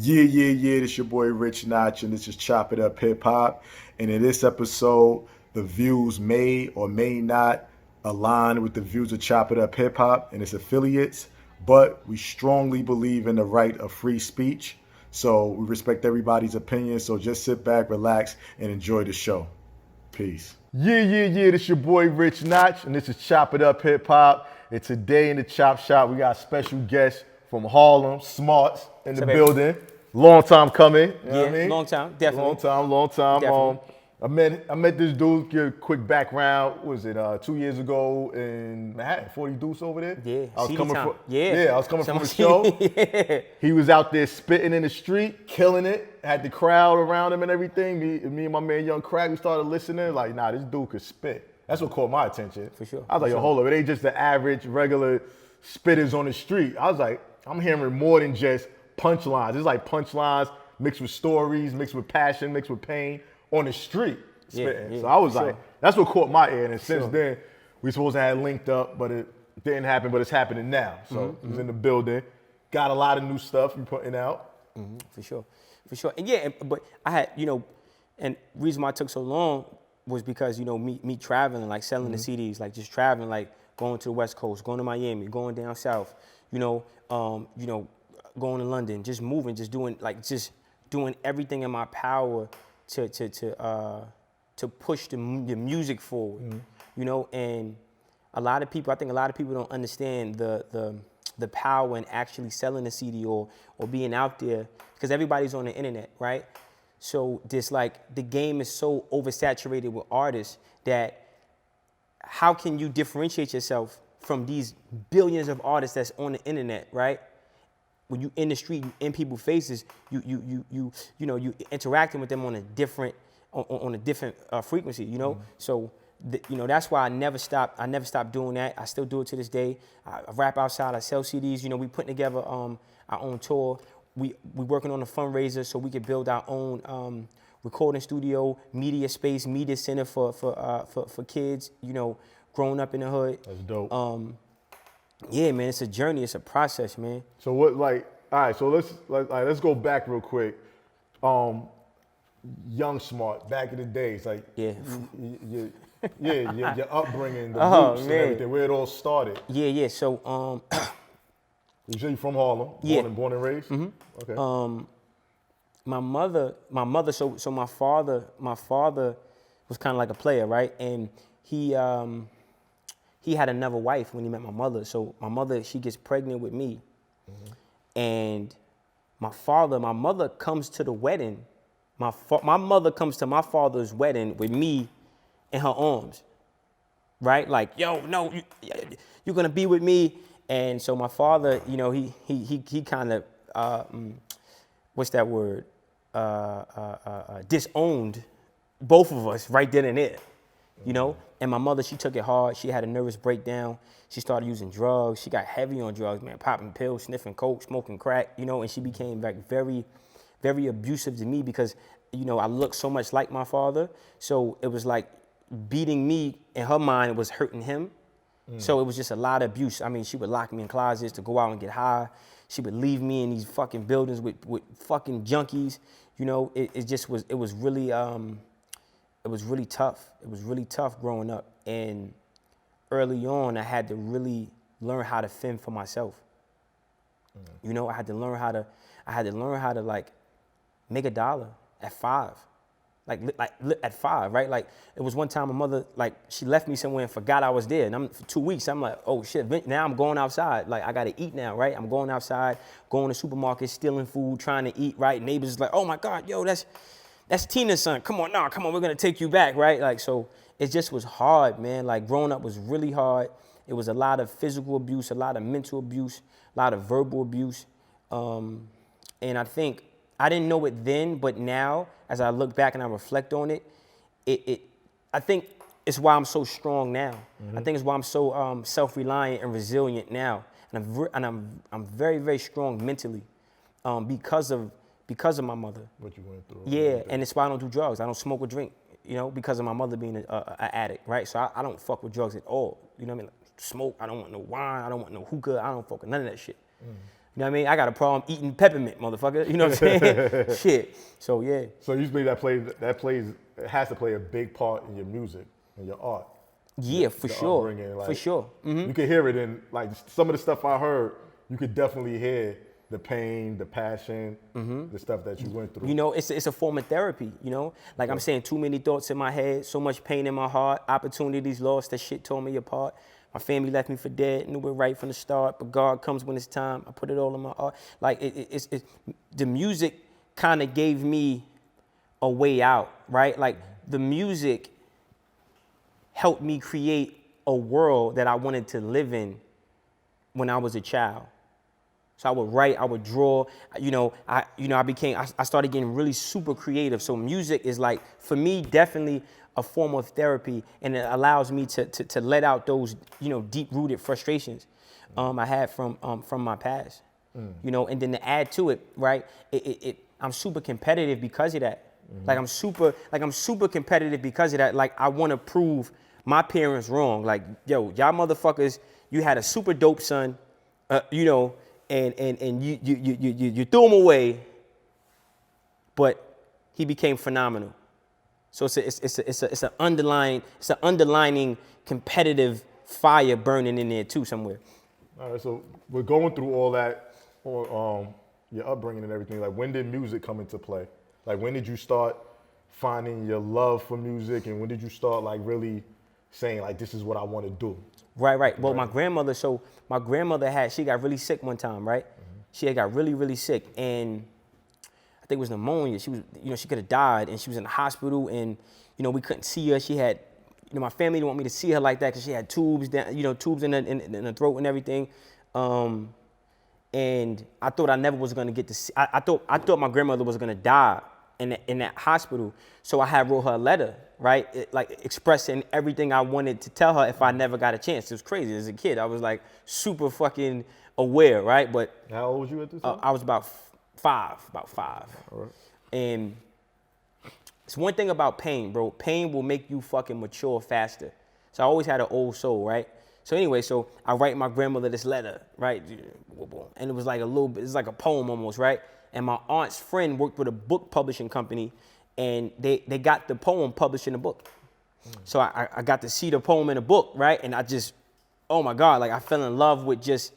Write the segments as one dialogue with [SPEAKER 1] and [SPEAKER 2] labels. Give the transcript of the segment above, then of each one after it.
[SPEAKER 1] Yeah. This your boy Rich Notch, and this is Chop It Up Hip Hop. And in this episode, the views may or may not align with the views of Chop It Up Hip Hop and its affiliates, but we strongly believe in the right of free speech. So we respect everybody's opinion. So just sit back, relax, and enjoy the show. Peace. Yeah. This your boy Rich Notch, and this is Chop It Up Hip Hop. And today in the Chop Shop, we got a special guest from Harlem, Smarts, in the building. Long time coming. You know what I mean?
[SPEAKER 2] Long time, definitely.
[SPEAKER 1] Long time.
[SPEAKER 2] Definitely.
[SPEAKER 1] I met this dude. Give a quick background. What was it 2 years ago in Manhattan? 40 Deuce over there.
[SPEAKER 2] Yeah,
[SPEAKER 1] I was
[SPEAKER 2] CD
[SPEAKER 1] coming
[SPEAKER 2] time.
[SPEAKER 1] from.
[SPEAKER 2] Yeah.
[SPEAKER 1] I was coming from the show.
[SPEAKER 2] Yeah.
[SPEAKER 1] He was out there spitting in the street, killing it. Had the crowd around him and everything. Me and my man Young Crack, we started listening. Like, nah, this dude could spit. That's what caught my attention.
[SPEAKER 2] For sure.
[SPEAKER 1] I was like, yo, hold up. It ain't just the average, regular spitters on the street. I was like, I'm hearing more than just punchlines. It's like punchlines mixed with stories, mixed with passion, mixed with pain on the street spitting. So I was like, that's what caught my ear. And since then, we supposed to have linked up, but it didn't happen, but it's happening now. So he's in the building. Got a lot of new stuff you're putting out.
[SPEAKER 2] For sure. And yeah, but I had, and reason why it took so long was because, me traveling, like selling the CDs, like just traveling, like going to the West Coast, going to Miami, going down south, going to London, just moving, just doing everything in my power to push the music forward, and I think a lot of people don't understand the power in actually selling a CD or being out there, because everybody's on the internet, right? So the game is so oversaturated with artists that how can you differentiate yourself from these billions of artists that's on the internet, right? When you in the street, you in people's faces, you interacting with them on a different frequency, So that's why I never stopped doing that. I still do it to this day. I rap outside, I sell CDs. We putting together our own tour. We working on a fundraiser so we could build our own recording studio, media space, media center for kids, growing up in the hood.
[SPEAKER 1] That's dope.
[SPEAKER 2] Yeah, man, it's a journey, it's a process, man.
[SPEAKER 1] So all right, so let's go back real quick. Young Smart, back in the days, like your upbringing, the roots and everything, where it all started.
[SPEAKER 2] Yeah. So
[SPEAKER 1] You say you're from Harlem, born and raised?
[SPEAKER 2] Mm-hmm.
[SPEAKER 1] Okay.
[SPEAKER 2] My mother. So my father was kind of like a player, right? And he had another wife when he met my mother. So my mother, she gets pregnant with me, and my mother comes to the wedding. My mother comes to my father's wedding with me in her arms, right? Like, yo, no, you're gonna be with me. And so my father, he kind of, what's that word? Disowned both of us right then and there, And my mother, she took it hard. She had a nervous breakdown. She started using drugs. She got heavy on drugs, man, popping pills, sniffing coke, smoking crack, and she became like very, very abusive to me because, I looked so much like my father. So it was like beating me in her mind was hurting him. So it was just a lot of abuse. I mean, she would lock me in closets to go out and get high. She would leave me in these fucking buildings with fucking junkies. It was really tough. It was really tough growing up. And early on, I had to really learn how to fend for myself. I had to learn how to like make $1 at 5. Like at 5, right? Like it was one time my mother, like she left me somewhere and forgot I was there. And for 2 weeks, I'm like, oh shit, now I'm going outside. Like I gotta eat now, right? I'm going outside, going to supermarkets, stealing food, trying to eat, right? Neighbors is like, oh my God, yo, that's Tina's son. Come on, we're gonna take you back, right? Like, so it just was hard, man. Like growing up was really hard. It was a lot of physical abuse, a lot of mental abuse, a lot of verbal abuse. And I think I didn't know it then, but now, as I look back and I reflect on it, I think it's why I'm so strong now. I think it's why I'm so self-reliant and resilient now, and I'm very, very strong mentally, because of my mother.
[SPEAKER 1] What you went through.
[SPEAKER 2] Yeah, and it's why I don't do drugs. I don't smoke or drink, because of my mother being an addict, right? So I don't fuck with drugs at all. You know what I mean? Like, smoke. I don't want no wine. I don't want no hookah. I don't fuck with none of that shit. You know what I mean? I got a problem eating peppermint, motherfucker. You know what I'm saying? Shit. So yeah.
[SPEAKER 1] So usually that plays it has to play a big part in your music and your art.
[SPEAKER 2] Yeah, for
[SPEAKER 1] The
[SPEAKER 2] sure.
[SPEAKER 1] upbringing, like,
[SPEAKER 2] For sure.
[SPEAKER 1] You can hear it in like some of the stuff I heard. You could definitely hear the pain, the passion, the stuff that you went through.
[SPEAKER 2] You know, it's a form of therapy, you know? Like I'm saying, too many thoughts in my head, so much pain in my heart, opportunities lost, that shit tore me apart. My family left me for dead, knew it right from the start, but God comes when it's time. I put it all in my art. Like it's the music kind of gave me a way out, right? Like the music helped me create a world that I wanted to live in when I was a child. So I would write, I would draw, I started getting really super creative. So music is like, for me, definitely a form of therapy, and it allows me to let out those, deep-rooted frustrations I had from my past. And then to add to it, right, I'm super competitive because of that. Like I'm super competitive because of that. Like I want to prove my parents wrong. Like, yo, y'all motherfuckers, you had a super dope son, and you threw him away, but he became phenomenal. So it's an underlining competitive fire burning in there too somewhere.
[SPEAKER 1] All right, so we're going through all that, your upbringing and everything. Like, when did music come into play? Like, when did you start finding your love for music, and when did you start like really saying like, this is what I want to do?
[SPEAKER 2] Right. Well, my grandmother she got really sick one time, right? She had got really, really sick, and I think it was pneumonia. She was, she could have died, and she was in the hospital, and, we couldn't see her. She had, my family didn't want me to see her like that because she had tubes down, tubes in the throat and everything. And I thought I never was gonna get to see, I thought my grandmother was gonna die in that hospital. So I had wrote her a letter, right? Expressing everything I wanted to tell her if I never got a chance. It was crazy. As a kid, I was like super fucking aware, right? But
[SPEAKER 1] how old was you at this time?
[SPEAKER 2] I was about five. All right. And it's one thing about pain, bro. Pain will make you fucking mature faster. So I always had an old soul, right? So anyway, so I write my grandmother this letter, right? And it was like it's like a poem almost, right? And my aunt's friend worked with a book publishing company, and they got the poem published in a book. So I got to see the poem in a book, right? And I just, oh my God, like I fell in love with just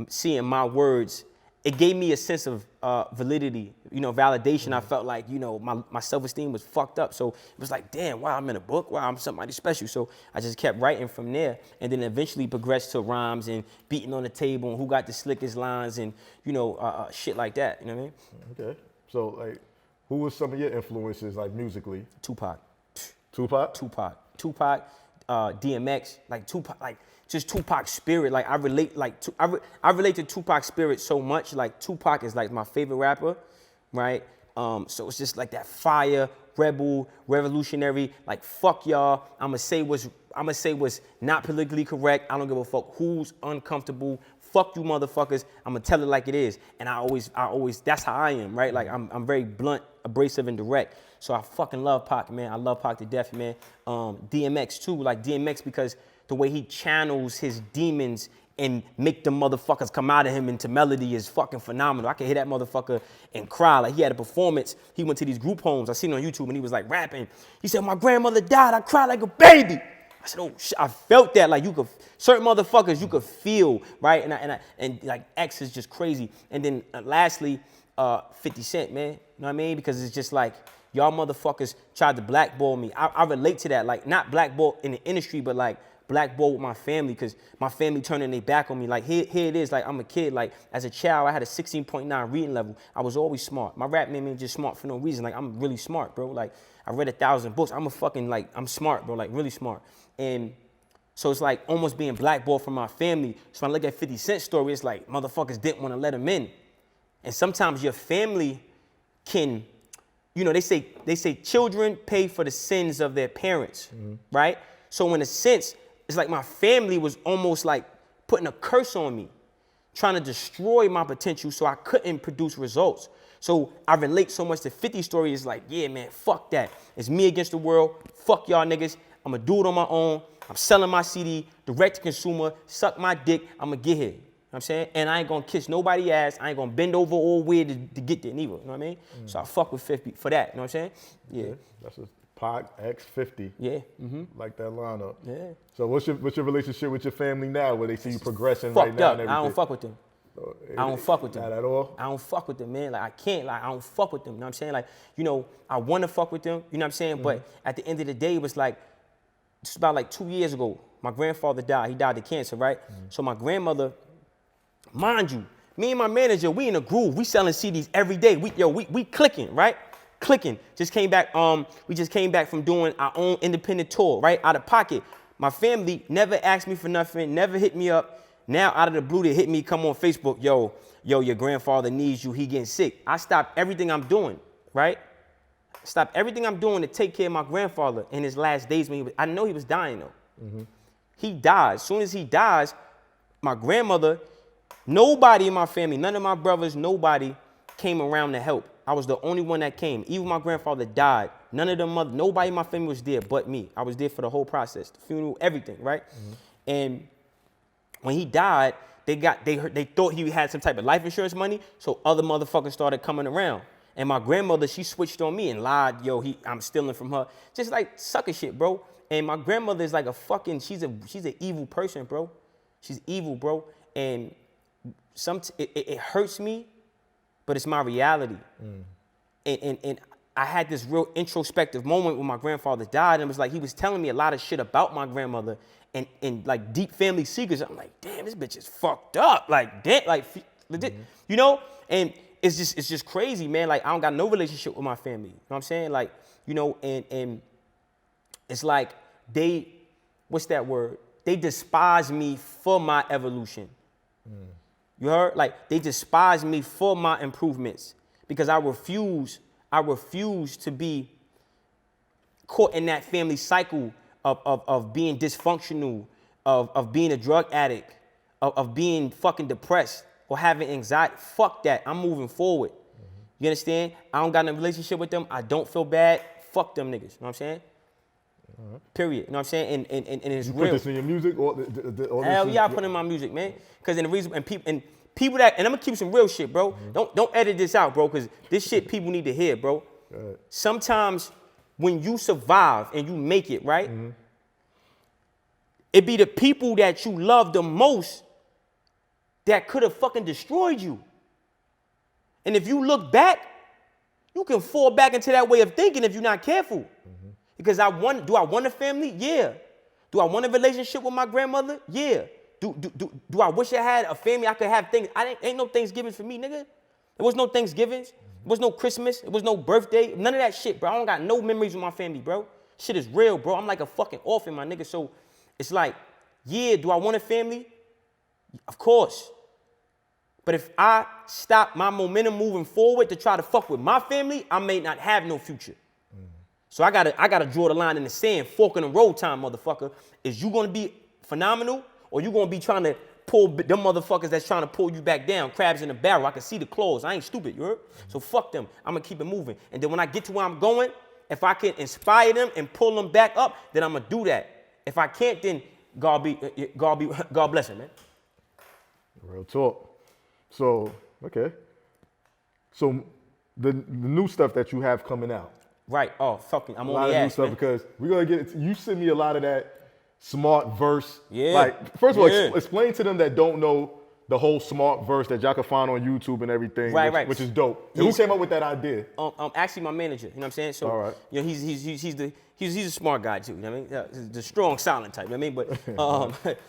[SPEAKER 2] seeing my words. It gave me a sense of validity, validation. I felt like, my self-esteem was fucked up. So it was like, damn, wow, I'm in a book. Wow, I'm somebody special. So I just kept writing from there, and then eventually progressed to rhymes and beating on the table and who got the slickest lines and, shit like that. You know what I mean?
[SPEAKER 1] Okay. So, like, who was some of your influences, like, musically?
[SPEAKER 2] Tupac, DMX, like Tupac, like just Tupac's spirit. Like I relate to Tupac's spirit so much. Like Tupac is like my favorite rapper, right? So it's just like that fire, rebel, revolutionary. Like fuck y'all. I'ma say what's not politically correct. I don't give a fuck who's uncomfortable. Fuck you motherfuckers. I'ma tell it like it is. And I always that's how I am, right? Like I'm very blunt, abrasive, and direct. So I fucking love Pac, man. I love Pac to death, man. DMX too, like DMX, because the way he channels his demons and make the motherfuckers come out of him into melody is fucking phenomenal. I can hear that motherfucker and cry. Like he had a performance. He went to these group homes. I seen it on YouTube, and he was like rapping. He said, my grandmother died. I cried like a baby. I said, oh shit, I felt that. Like certain motherfuckers you could feel, right? And like X is just crazy. And then lastly, 50 Cent, man. You know what I mean? Because it's just like, y'all motherfuckers tried to blackball me. I relate to that. Like not blackball in the industry, but like blackball with my family, because my family turning their back on me. Like here it is. Like I'm a kid. Like as a child, I had a 16.9 reading level. I was always smart. My rap made me just smart for no reason. Like I'm really smart, bro. Like I read 1,000 books. I'm smart, bro. Like really smart. And so it's like almost being blackballed from my family. So when I look at 50 Cent's story, it's like motherfuckers didn't want to let him in. And sometimes your family can, they say children pay for the sins of their parents, right? So in a sense, it's like my family was almost like putting a curse on me, trying to destroy my potential so I couldn't produce results. So I relate so much to 50's story. It's like, yeah, man, fuck that. It's me against the world. Fuck y'all niggas. I'm going to do it on my own. I'm selling my CD, direct to consumer, suck my dick. I'm going to get here. what I'm saying? And I ain't gonna kiss nobody ass. I ain't gonna bend over all weird to get there neither. You know what I mean? So I fuck with 50 for that. You know what I'm saying? Yeah.
[SPEAKER 1] Okay. That's a Pac X 50.
[SPEAKER 2] Yeah.
[SPEAKER 1] Like that lineup.
[SPEAKER 2] Yeah.
[SPEAKER 1] So what's your relationship with your family now, where they see you progressing
[SPEAKER 2] Fucked
[SPEAKER 1] right now
[SPEAKER 2] up.
[SPEAKER 1] and everything?
[SPEAKER 2] I don't fuck with them. I don't fuck with them.
[SPEAKER 1] Not at all?
[SPEAKER 2] I don't fuck with them, man. Like, I can't. Like, I don't fuck with them. You know what I'm saying? Like, you know, I want to fuck with them. You know what I'm saying? But at the end of the day, it was like, it's about like 2 years ago. My grandfather died. He died of cancer, right? So my grandmother, mind you, me and my manager, we in a groove. We selling CDs every day. We clicking, right? Clicking. Just came back. We just came back from doing our own independent tour, right? Out of pocket. My family never asked me for nothing. Never hit me up. Now out of the blue, they hit me. Come on Facebook, yo, your grandfather needs you. He getting sick. I stopped everything I'm doing, right? Stopped everything I'm doing to take care of my grandfather in his last days when I know he was dying though. He died. As soon as he dies, my grandmother, nobody in my family, none of my brothers, nobody came around to help. I was the only one that came. Even my grandfather died. None of them, nobody in my family was there but me. I was there for the whole process, the funeral, everything, right? And when he died, they thought he had some type of life insurance money, so other motherfuckers started coming around. And my grandmother, she switched on me and lied, yo, I'm stealing from her. Just like sucker shit, bro. And my grandmother is like a fucking, she's an evil person, bro. She's evil, bro. And it hurts me, but it's my reality. And I had this real introspective moment when my grandfather died, and it was like he was telling me a lot of shit about my grandmother and like deep family secrets. I'm like, damn, this bitch is fucked up. Like, damn, like legit, you know? And it's just crazy, man. Like, I don't got no relationship with my family. You know what I'm saying? Like, you know, and it's like what's that word? They despise me for my evolution. You heard? Like, they despise me for my improvements because I refuse to be caught in that family cycle of being dysfunctional, of being a drug addict, of being fucking depressed or having anxiety. Fuck that. I'm moving forward. You understand? I don't got no relationship with them. I don't feel bad. Fuck them niggas. You know what I'm saying? Period. You know what I'm saying? And it's
[SPEAKER 1] you
[SPEAKER 2] real.
[SPEAKER 1] Put this in your music? Or
[SPEAKER 2] Hell yeah, I put in my music, man. Because the reason, and people that, and I'm gonna keep some real shit, bro. Don't edit this out, bro, because this shit people need to hear, bro. Sometimes when you survive and you make it, right? It be the people that you love the most that could have fucking destroyed you. And if you look back, you can fall back into that way of thinking if you're not careful. Because do I want a family? Yeah. Do I want a relationship with my grandmother? Yeah. Do I wish I had a family I could have things? Ain't no Thanksgiving for me, nigga. There was no Thanksgivings. There was no Christmas. There was no birthday. None of that shit, bro. I don't got no memories with my family, bro. Shit is real, bro. I'm like a fucking orphan, my nigga. So it's like, yeah, do I want a family? Of course. But if I stop my momentum moving forward to try to fuck with my family, I may not have no future. So I gotta draw the line in the sand, fork in the road time, motherfucker. Is you gonna be phenomenal, or you gonna be trying to pull them motherfuckers that's trying to pull you back down, crabs in the barrel? I can see the claws. I ain't stupid, you heard? So fuck them. I'm gonna keep it moving. And then when I get to where I'm going, if I can inspire them and pull them back up, then I'm gonna do that. If I can't, then God bless him, man.
[SPEAKER 1] Real talk. So, okay. So the new stuff that you have coming out.
[SPEAKER 2] Right. Oh, fucking, I'm
[SPEAKER 1] a
[SPEAKER 2] on
[SPEAKER 1] lot
[SPEAKER 2] the
[SPEAKER 1] of new
[SPEAKER 2] ass,
[SPEAKER 1] stuff
[SPEAKER 2] man.
[SPEAKER 1] because we're gonna get it. You send me a lot of that smart verse.
[SPEAKER 2] Yeah.
[SPEAKER 1] Like, first of all, explain to them that don't know the whole smart verse that y'all can find on YouTube and everything.
[SPEAKER 2] Right.
[SPEAKER 1] Which is dope. And who came up with that idea?
[SPEAKER 2] Actually, my manager. You know what I'm saying? So,
[SPEAKER 1] all right.
[SPEAKER 2] You know, he's a smart guy too. You know what I mean? The strong, silent type. You know what I mean? But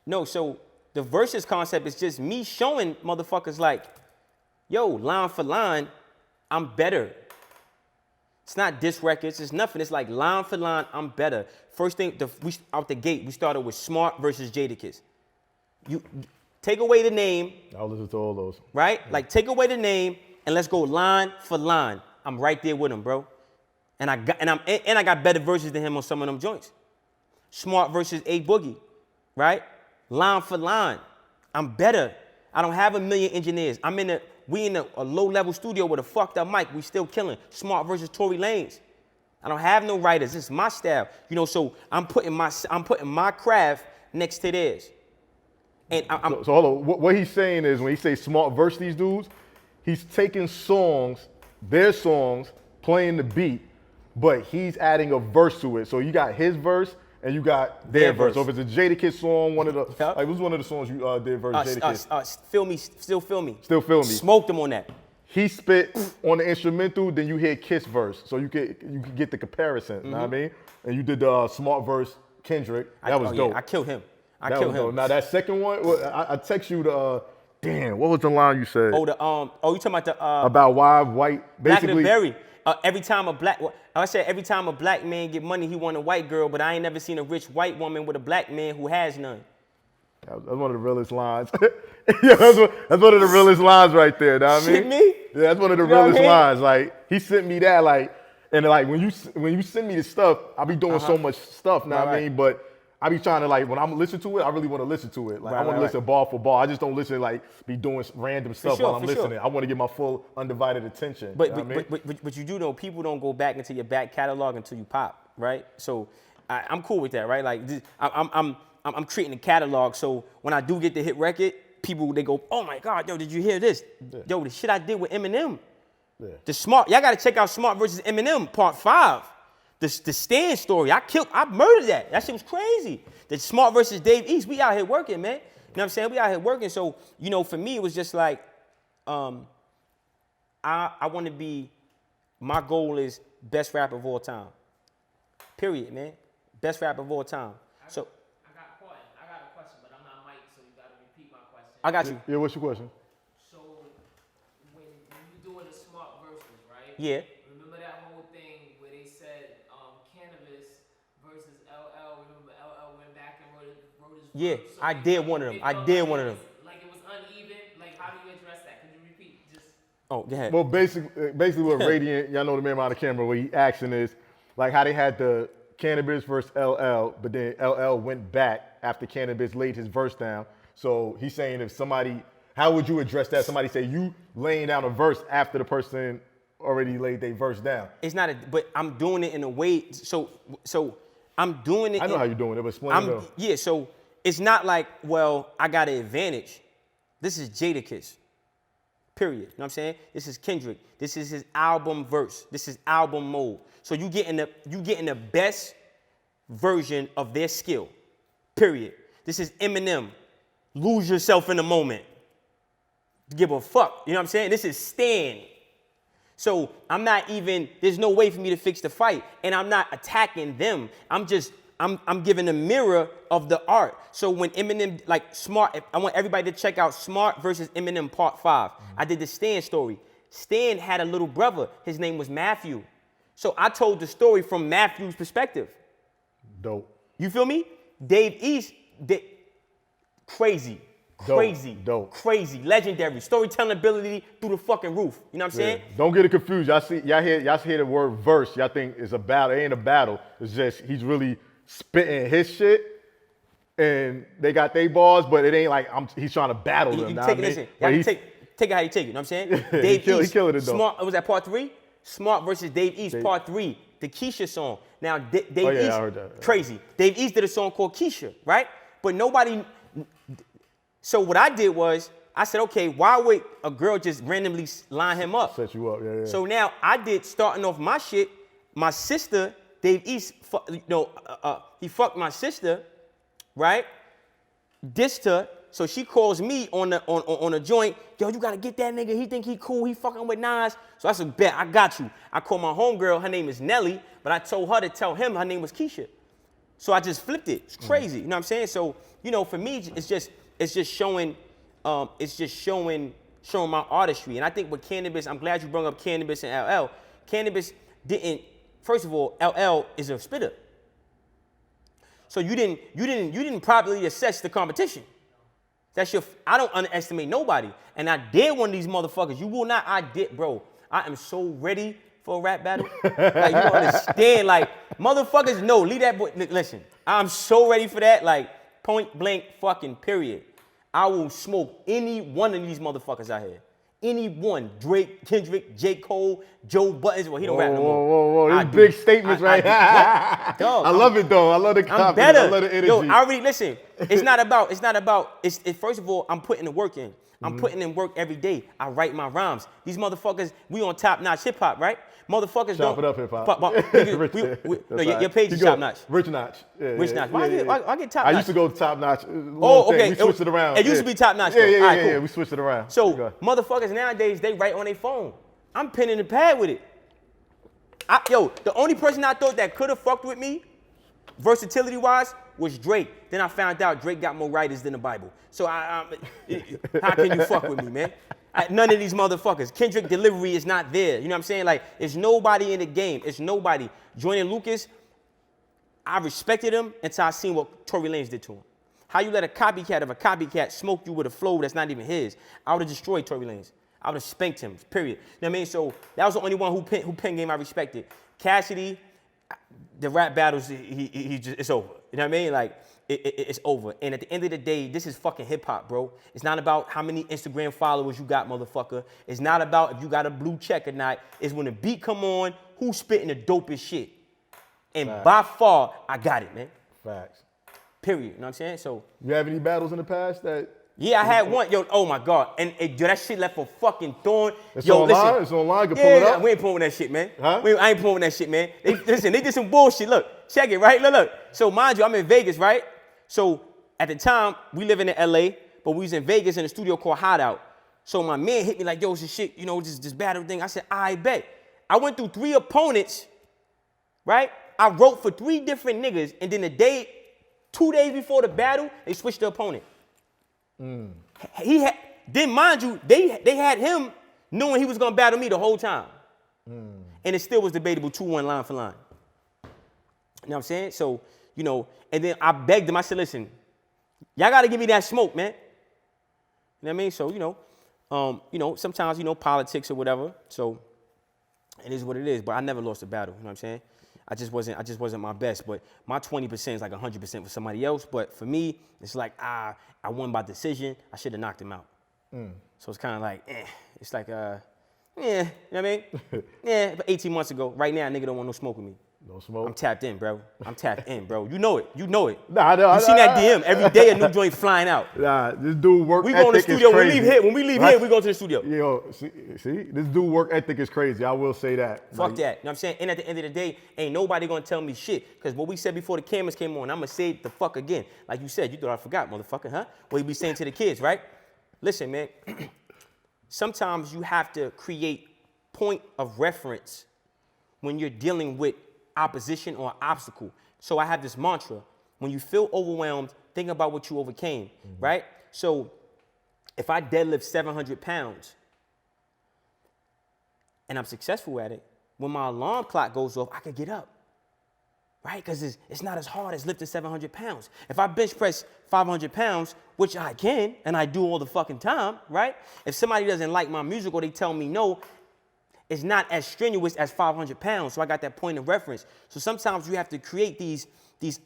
[SPEAKER 2] no. So the verses concept is just me showing motherfuckers like, yo, line for line, I'm better. It's not diss records, it's nothing. It's like line for line, I'm better. First thing, out the gate, we started with Smart versus Jadakiss. You take away the name.
[SPEAKER 1] I'll listen to all those.
[SPEAKER 2] Right? Yeah. Like, take away the name and let's go line for line. I'm right there with him, bro. And I got better verses than him on some of them joints. Smart versus A Boogie, right? Line for line, I'm better. I don't have 1 million engineers. We in a low-level studio with a fucked up mic. We still killing. Smart versus Tory Lanez. I don't have no writers. It's my style. You know, so I'm putting my craft next to theirs. And I'm
[SPEAKER 1] So hold on. What he's saying is when he says smart verse these dudes, he's taking their songs, playing the beat, but he's adding a verse to it. So you got his verse and you got their verse. So if it's a Jadakiss song, one of the
[SPEAKER 2] Yep.
[SPEAKER 1] like, what's one of the songs you did verse Jadakiss?
[SPEAKER 2] Feel me, still feel me.
[SPEAKER 1] Still Feel Me.
[SPEAKER 2] Smoked him on that.
[SPEAKER 1] He spit on the instrumental, then you hear Kiss verse, so you can get the comparison. You know what I mean? And you did the smart verse Kendrick. That was dope.
[SPEAKER 2] I killed him. I
[SPEAKER 1] That
[SPEAKER 2] killed
[SPEAKER 1] was
[SPEAKER 2] him.
[SPEAKER 1] dope. Now that second one, I text you the damn. What was the line you said?
[SPEAKER 2] Oh, you talking about the
[SPEAKER 1] About why white
[SPEAKER 2] Black
[SPEAKER 1] basically.
[SPEAKER 2] and Berry. Every time a black man get money, he want a white girl, but I ain't never seen a rich white woman with a black man who has none.
[SPEAKER 1] That's one of the realest lines. Yeah, that's one of the realest lines right there. Know what I mean?
[SPEAKER 2] Shit me?
[SPEAKER 1] Yeah, that's one of the
[SPEAKER 2] You know what I
[SPEAKER 1] realest
[SPEAKER 2] mean?
[SPEAKER 1] lines. Like he sent me that, like, and like when you send me the stuff, I be doing so much stuff. Know what I
[SPEAKER 2] Right.
[SPEAKER 1] mean? But I be trying to, like, when I'm listening to it, I really want to listen to it. Like I want to listen bar for bar. I just don't listen like be doing random stuff
[SPEAKER 2] sure,
[SPEAKER 1] while I'm
[SPEAKER 2] for sure.
[SPEAKER 1] listening. I want to get my full undivided attention.
[SPEAKER 2] But
[SPEAKER 1] you know what I mean?
[SPEAKER 2] but you do know people don't go back into your back catalog until you pop, right? So I'm cool with that, right? Like I'm treating the catalog. So when I do get the hit record, people they go, oh my God, yo, did you hear this?
[SPEAKER 1] Yeah.
[SPEAKER 2] Yo, the shit I did with Eminem.
[SPEAKER 1] Yeah.
[SPEAKER 2] The Smart, y'all gotta check out Smart versus Eminem Part 5. The Stan story, I murdered that. That shit was crazy. The Smart versus Dave East, we out here working, man. You know what I'm saying? We out here working. So, you know, for me, it was just like, I want to be, my goal is best rapper of all time. Period, man. Best rapper of all time. So
[SPEAKER 3] I got a question, but I'm not Mike, so you gotta repeat my question.
[SPEAKER 2] I got you.
[SPEAKER 1] Yeah, what's your question?
[SPEAKER 3] So when you doing the smart verses, right?
[SPEAKER 2] Yeah.
[SPEAKER 3] Remember that whole thing where they said Cannabis versus LL. Remember LL went back and wrote his
[SPEAKER 2] Yeah,
[SPEAKER 3] verse, so
[SPEAKER 2] I
[SPEAKER 3] they
[SPEAKER 2] did
[SPEAKER 3] felt-
[SPEAKER 2] one of them.
[SPEAKER 3] they
[SPEAKER 2] I
[SPEAKER 3] felt
[SPEAKER 2] did
[SPEAKER 3] like
[SPEAKER 2] one
[SPEAKER 3] it
[SPEAKER 2] of them.
[SPEAKER 3] was- Like it was uneven. Like how do you address that? Could you repeat? Just
[SPEAKER 2] Oh, go ahead.
[SPEAKER 1] Well, basically what Radiant, y'all know the man behind the camera, what he asking is, like how they had the Cannabis versus LL, but then LL went back after Cannabis laid his verse down. So he's saying if somebody, how would you address that? Somebody say you laying down a verse after the person already laid their verse down.
[SPEAKER 2] It's not but I'm doing it in a way, so I'm doing it.
[SPEAKER 1] I know how you're doing it, but explain it though.
[SPEAKER 2] Yeah, so it's not like, well, I got an advantage. This is Jadakiss. Period. You know what I'm saying? This is Kendrick. This is his album verse. This is album mode. So you getting the best version of their skill. Period. This is Eminem. Lose yourself in the moment. Give a fuck. You know what I'm saying? This is Stan. So I'm not even, there's no way for me to fix the fight. And I'm not attacking them. I'm giving a mirror of the art. So when Eminem, like Smart, I want everybody to check out Smart versus Eminem Part 5. I did the Stan story. Stan had a little brother. His name was Matthew. So I told the story from Matthew's perspective.
[SPEAKER 1] Dope.
[SPEAKER 2] You feel me? Dave East, crazy. Crazy.
[SPEAKER 1] Dope.
[SPEAKER 2] Crazy. Legendary. Storytelling ability through the fucking roof. You know what I'm saying?
[SPEAKER 1] Don't get it confused. Y'all hear the word verse. Y'all think it's a battle. It ain't a battle. It's just he's really spitting his shit, and they got their bars, but it ain't like he's trying to battle them.
[SPEAKER 2] You
[SPEAKER 1] know
[SPEAKER 2] take
[SPEAKER 1] what
[SPEAKER 2] it,
[SPEAKER 1] I mean?
[SPEAKER 2] listen.
[SPEAKER 1] But
[SPEAKER 2] Y'all take it how you take it. You know what I'm saying? Dave
[SPEAKER 1] he
[SPEAKER 2] East.
[SPEAKER 1] killing it though.
[SPEAKER 2] Smart, was that part 3? Smart versus Dave East, part 3. The Keisha song. Now, Dave
[SPEAKER 1] yeah,
[SPEAKER 2] East,
[SPEAKER 1] I heard that.
[SPEAKER 2] crazy. Dave East did a song called Keisha, right? But nobody. So what I did was, I said, okay, why would a girl just randomly line him up?
[SPEAKER 1] Set you up, yeah.
[SPEAKER 2] So now I did, starting off my shit, my sister, Dave East, he fucked my sister, right? Dissed her, so she calls me on a joint, yo, you gotta get that nigga, he think he cool, he fucking with Nas. So I said, bet, I got you. I called my homegirl, her name is Nelly, but I told her to tell him her name was Keisha. So I just flipped it. It's crazy, you know what I'm saying? So, you know, for me, it's just showing my artistry. And I think with Cannabis, I'm glad you brought up Cannabis and LL. Cannabis didn't, first of all, LL is a spitter. So you didn't properly assess the competition. I don't underestimate nobody. And I dare one of these motherfuckers. You will not, bro. I am so ready for a rap battle. Like, you don't understand. Like, motherfuckers, no, leave that boy. Listen, I'm so ready for that. Like, point blank fucking period. I will smoke any one of these motherfuckers out here. Anyone, Drake, Kendrick, J. Cole, Joe Buttons. Well, he don't rap no more.
[SPEAKER 1] Whoa.
[SPEAKER 2] I
[SPEAKER 1] These
[SPEAKER 2] do.
[SPEAKER 1] big statements right here.
[SPEAKER 2] Dog,
[SPEAKER 1] I love it though. I love the
[SPEAKER 2] I'm
[SPEAKER 1] confidence.
[SPEAKER 2] better.
[SPEAKER 1] I love the energy.
[SPEAKER 2] Yo, I already listen. It's not about. First of all, I'm putting the work in. I'm putting in work every day. I write my rhymes. These motherfuckers, we on top notch hip hop, right? Motherfuckers
[SPEAKER 1] Chop
[SPEAKER 2] don't.
[SPEAKER 1] it up, hip hop.
[SPEAKER 2] No, your page is top notch.
[SPEAKER 1] Rich Notch. Yeah,
[SPEAKER 2] Rich Notch. Why I get top notch?
[SPEAKER 1] I used to go top notch.
[SPEAKER 2] Oh, okay.
[SPEAKER 1] We switched it around.
[SPEAKER 2] It used to be top notch. Though.
[SPEAKER 1] Yeah,
[SPEAKER 2] All right, cool.
[SPEAKER 1] yeah. We switched it around.
[SPEAKER 2] So motherfuckers nowadays, they write on their phone. I'm penning the pad with it. The only person I thought that could have fucked with me, versatility-wise, was Drake. Then I found out Drake got more writers than the Bible. So how can you fuck with me, man? None of these motherfuckers. Kendrick delivery is not there. You know what I'm saying? Like, there's nobody in the game. It's nobody. Jordan Lucas, I respected him until I seen what Tory Lanez did to him. How you let a copycat smoke you with a flow that's not even his? I would have destroyed Tory Lanez. I would have spanked him, period. You know what I mean? So that was the only one who pen game I respected. Cassidy, the rap battles, it's over. You know what I mean? Like, it's over. And at the end of the day, this is fucking hip hop, bro. It's not about how many Instagram followers you got, motherfucker. It's not about if you got a blue check or not. It's when the beat come on, who's spitting the dopest shit. And by far, I got it, man.
[SPEAKER 1] Facts.
[SPEAKER 2] Period. You know what I'm saying? So.
[SPEAKER 1] You have any battles in the past that?
[SPEAKER 2] Yeah, I had one. Yo, oh my God. And that shit left a fucking thorn.
[SPEAKER 1] It's
[SPEAKER 2] yo,
[SPEAKER 1] online?
[SPEAKER 2] Listen,
[SPEAKER 1] it's online? You can pull it up?
[SPEAKER 2] We ain't pulling that shit, man.
[SPEAKER 1] Huh?
[SPEAKER 2] I ain't pulling that shit, man. They did some bullshit. Look, check it, right? Look. So mind you, I'm in Vegas, right? So at the time, we living in LA, but we was in Vegas in a studio called Hideout. So my man hit me like, yo, this shit, this battle thing. I said, I bet. I went through 3 opponents, right? I wrote for 3 different niggas, and then 2 days before the battle, they switched the opponent. Then mind you, they had him knowing he was gonna battle me the whole time. And it still was debatable 2-1 line for line. You know what I'm saying? So, and then I begged him, I said, listen, y'all gotta give me that smoke, man. You know what I mean? So, sometimes, politics or whatever. So it is what it is. But I never lost a battle, you know what I'm saying? I just wasn't my best, but my 20% is like 100% for somebody else. But for me, it's like, I won by decision. I should have knocked him out. So it's kind of like, It's like, you know what I mean? Yeah, but 18 months ago. Right now, nigga don't want no smoke with me.
[SPEAKER 1] No smoke?
[SPEAKER 2] I'm tapped in, bro. You know it.
[SPEAKER 1] Nah,
[SPEAKER 2] you seen that DM every day, a new joint flying out.
[SPEAKER 1] Nah, this dude work
[SPEAKER 2] we
[SPEAKER 1] ethic
[SPEAKER 2] go in the studio.
[SPEAKER 1] is crazy.
[SPEAKER 2] When we leave here, we go to the studio.
[SPEAKER 1] Yo, see, this dude work ethic is crazy. I will say that.
[SPEAKER 2] Fuck that. You know what I'm saying? And at the end of the day, ain't nobody gonna tell me shit. Because what we said before the cameras came on, I'm gonna say it the fuck again. Like you said, you thought I forgot, motherfucker, huh? What you be saying to the kids, right? Listen, man. Sometimes you have to create point of reference when you're dealing with opposition or obstacle. So I have this mantra: when you feel overwhelmed, think about what you overcame, right? So if I deadlift 700 pounds and I'm successful at it, when my alarm clock goes off, I can get up, right? Because it's not as hard as lifting 700 pounds. If I bench press 500 pounds, which I can, and I do all the fucking time, right? If somebody doesn't like my music or they tell me no, it's not as strenuous as 500 pounds, so I got that point of reference. So sometimes you have to create these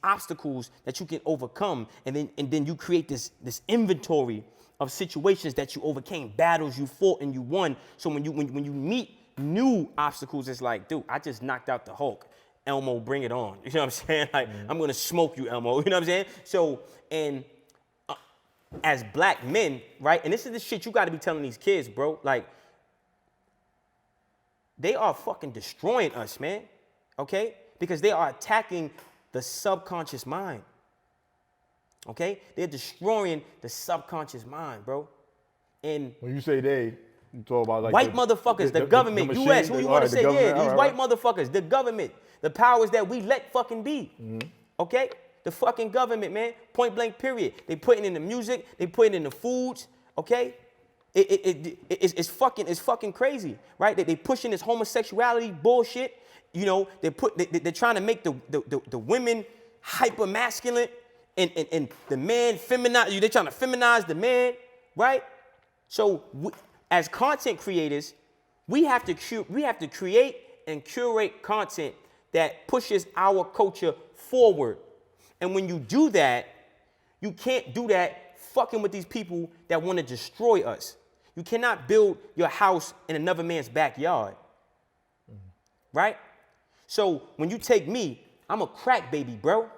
[SPEAKER 2] obstacles that you can overcome, and then you create this inventory of situations that you overcame, battles you fought and you won. So when you meet new obstacles, it's like, dude, I just knocked out the Hulk. Elmo, bring it on. You know what I'm saying? Like, I'm gonna smoke you, Elmo. You know what I'm saying? So, and as black men, right? And this is the shit you gotta be telling these kids, bro. Like, they are fucking destroying us, man, okay? Because they are attacking the subconscious mind, okay? They're destroying the subconscious mind, bro. And
[SPEAKER 1] when you say they, you talk about like
[SPEAKER 2] white motherfuckers, the government,
[SPEAKER 1] machine,
[SPEAKER 2] U.S., who you want to say? Yeah, these white
[SPEAKER 1] right.
[SPEAKER 2] motherfuckers, the government, the powers that we let fucking be, okay? The fucking government, man, point blank period. They putting in the music, they putting in the foods, okay? It's fucking crazy, right? They pushing this homosexuality bullshit. They're trying to make the women hyper masculine and the man feminine. They're trying to feminize the man, right? So as content creators, we have to create and curate content that pushes our culture forward. And when you do that, you can't do that fucking with these people that want to destroy us. You cannot build your house in another man's backyard. Right? So when you take me, I'm a crack baby, bro.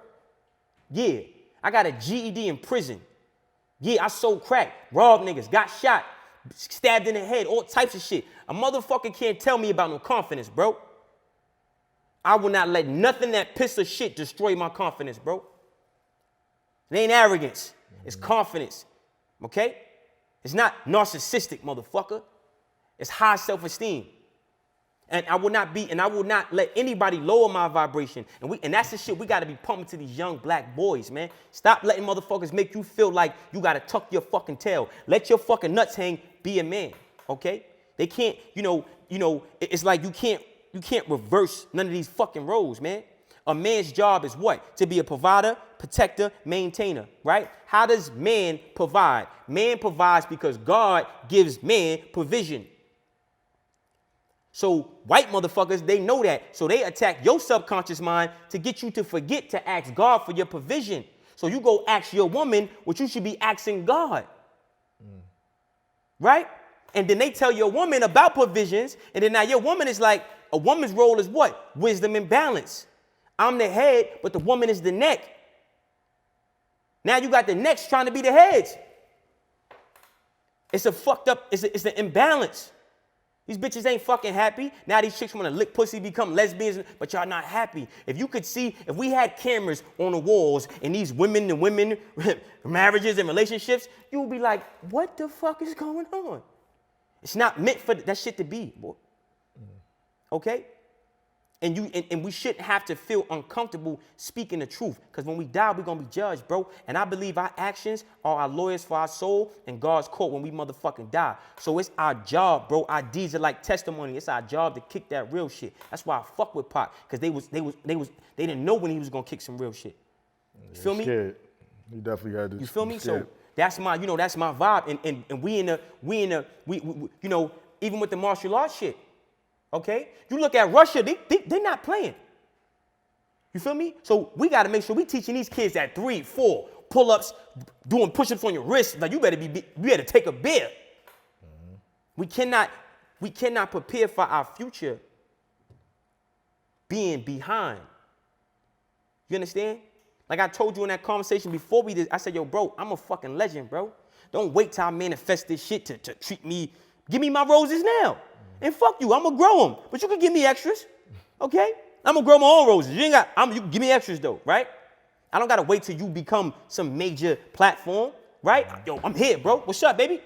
[SPEAKER 2] Yeah. I got a GED in prison. Yeah, I sold crack, robbed niggas, got shot, stabbed in the head, all types of shit. A motherfucker can't tell me about no confidence, bro. I will not let nothing that piss of shit destroy my confidence, bro. It ain't arrogance. It's confidence. Okay? It's not narcissistic, motherfucker. It's high self-esteem. And I will not let anybody lower my vibration. And that's the shit we gotta be pumping to these young black boys, man. Stop letting motherfuckers make you feel like you gotta tuck your fucking tail. Let your fucking nuts hang, be a man, okay? They can't, it's like you can't reverse none of these fucking roles, man. A man's job is what? To be a provider, protector, maintainer, right? How does man provide? Man provides because God gives man provision. So white motherfuckers, they know that. So they attack your subconscious mind to get you to forget to ask God for your provision. So you go ask your woman what you should be asking God. Right? And then they tell your woman about provisions. And then now your woman is like, a woman's role is what? Wisdom and balance. I'm the head, but the woman is the neck. Now you got the necks trying to be the heads. It's a fucked up, it's an imbalance. These bitches ain't fucking happy. Now these chicks want to lick pussy, become lesbians, but y'all not happy. If you could see, if we had cameras on the walls in these women marriages and relationships, you would be like, what the fuck is going on? It's not meant for that shit to be, boy. Okay? And we shouldn't have to feel uncomfortable speaking the truth. Because when we die, we're going to be judged, bro. And I believe our actions are our lawyers for our soul and God's court when we motherfucking die. So it's our job, bro. Our deeds are like testimony. It's our job to kick that real shit. That's why I fuck with Pac. Because they didn't know when he was going to kick some real shit. You feel me?
[SPEAKER 1] Scared. You definitely got to.
[SPEAKER 2] You feel me? So that's my vibe. And we even with the martial arts shit. Okay? You look at Russia, they're not playing. You feel me? So we got to make sure we teaching these kids at 3, 4 pull-ups, doing push-ups on your wrist. Like you better take a beer. We cannot prepare for our future being behind. You understand? Like I told you in that conversation before we did, I said, yo, bro, I'm a fucking legend, bro. Don't wait till I manifest this shit to treat me. Give me my roses now. And fuck you, I'm gonna grow them. But you can give me extras, okay? I'm gonna grow my own roses. You can give me extras though, right? I don't gotta wait till you become some major platform, right? Yo, I'm here, bro. What's up, baby?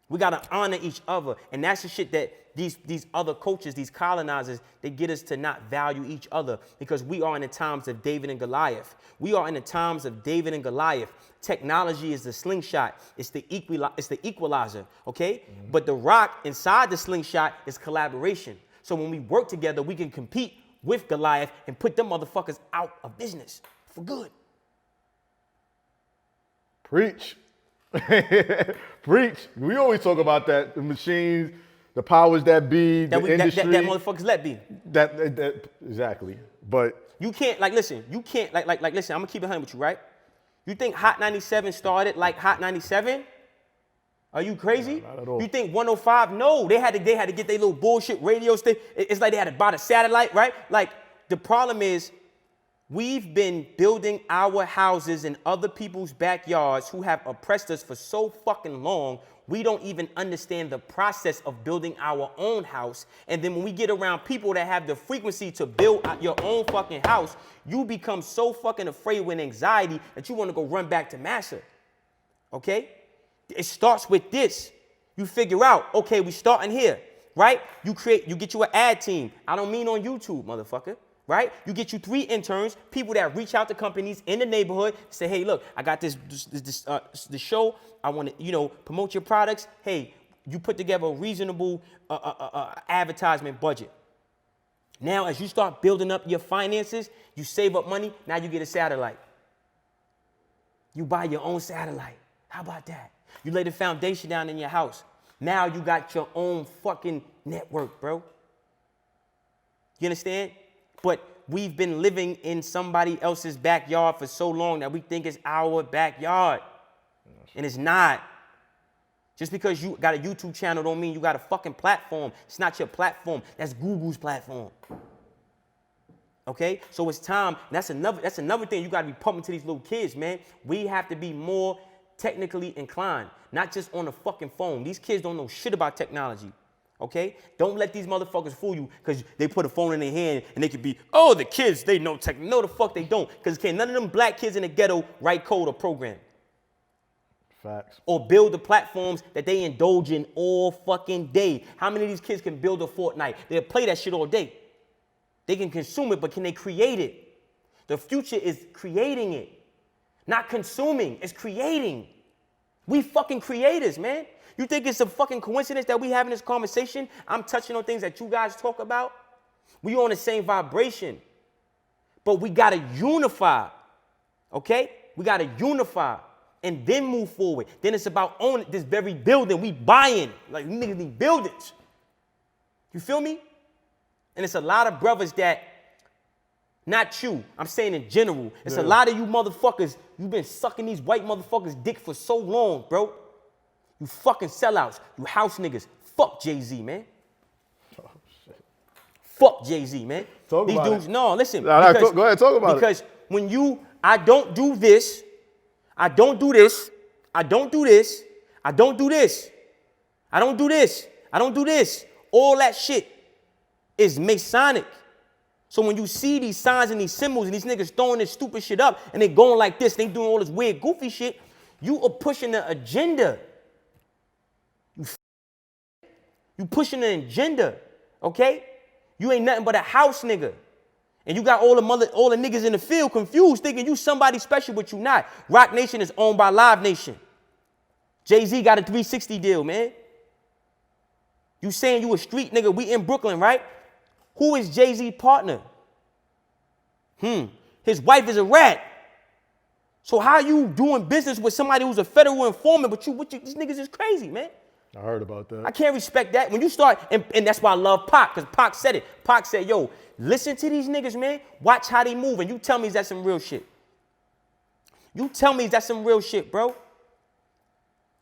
[SPEAKER 2] We gotta honor each other. And that's the shit that these other cultures, these colonizers, they get us to not value each other because we are in the times of David and Goliath. We are in the times of David and Goliath. Technology is the slingshot. It's the equalizer, okay? But the rock inside the slingshot is collaboration. So when we work together, we can compete with Goliath and put them motherfuckers out of business for good.
[SPEAKER 1] Preach. Preach. We always talk about that. The machines, the powers that be, the industry.
[SPEAKER 2] That motherfuckers let be.
[SPEAKER 1] That exactly. But
[SPEAKER 2] you can't, listen, listen, I'm gonna keep it 100 with you, right? You think Hot 97 started like Hot 97? Are you crazy?
[SPEAKER 1] No, not at all.
[SPEAKER 2] You think 105? No, they had to get their little bullshit radio station. It's like they had to buy the satellite, right? Like the problem is we've been building our houses in other people's backyards who have oppressed us for so fucking long. We don't even understand the process of building our own house. And then when we get around people that have the frequency to build your own fucking house, you become so fucking afraid with anxiety that you want to go run back to Massa. Okay? It starts with this. You figure out, okay, we starting here, right? You get you an ad team. I don't mean on YouTube, motherfucker. Right? You get you 3 interns, people that reach out to companies in the neighborhood, say, hey, look, I got this show. I want to, promote your products. Hey, you put together a reasonable advertisement budget. Now, as you start building up your finances, you save up money. Now you get a satellite. You buy your own satellite. How about that? You lay the foundation down in your house. Now you got your own fucking network, bro. You understand? But we've been living in somebody else's backyard for so long that we think it's our backyard. And it's not. Just because you got a YouTube channel don't mean you got a fucking platform. It's not your platform. That's Google's platform. Okay? So it's time. That's another thing you got to be pumping to these little kids, man. We have to be more technically inclined, not just on the fucking phone. These kids don't know shit about technology. Okay? Don't let these motherfuckers fool you because they put a phone in their hand and they could be, oh, the kids, they know tech. No, the fuck they don't. Because none of them black kids in the ghetto write code or program.
[SPEAKER 1] Facts.
[SPEAKER 2] Or build the platforms that they indulge in all fucking day. How many of these kids can build a Fortnite? They'll play that shit all day. They can consume it, but can they create it? The future is creating it. Not consuming, it's creating. We fucking creators, man. You think it's a fucking coincidence that we having this conversation? I'm touching on things that you guys talk about. We on the same vibration. But we gotta unify, okay? We gotta unify. And then move forward. Then it's about owning this very building. We buying. Like, we niggas need buildings. You feel me? And it's a lot of brothers that, not you, I'm saying in general, it's a lot of you motherfuckers, you've been sucking these white motherfuckers' dick for so long, bro. You fucking sellouts. You house niggas. Fuck Jay-Z, man.
[SPEAKER 1] Oh, shit.
[SPEAKER 2] Fuck Jay-Z, man.
[SPEAKER 1] Talk
[SPEAKER 2] These
[SPEAKER 1] about
[SPEAKER 2] dudes,
[SPEAKER 1] it.
[SPEAKER 2] no, listen.
[SPEAKER 1] Go ahead, talk about it.
[SPEAKER 2] Because when I don't do this, I don't do this. I don't do this. I don't do this. I don't do this. I don't do this. All that shit is Masonic. So when you see these signs and these symbols and these niggas throwing this stupid shit up and they going like this, they doing all this weird goofy shit, you are pushing the agenda. You pushing the agenda, okay? You ain't nothing but a house nigga. And you got all the niggas in the field confused, thinking you somebody special, but you not. Rock Nation is owned by Live Nation. Jay-Z got a 360 deal, man. You saying you a street nigga, we in Brooklyn, right? Who is Jay-Z's partner? His wife is a rat. So how you doing business with somebody who's a federal informant, but these niggas is crazy, man.
[SPEAKER 1] I heard about that.
[SPEAKER 2] I can't respect that. When you start, and that's why I love Pac, because Pac said it. Pac said, yo, listen to these niggas, man. Watch how they move, and you tell me is that some real shit. You tell me is that some real shit, bro.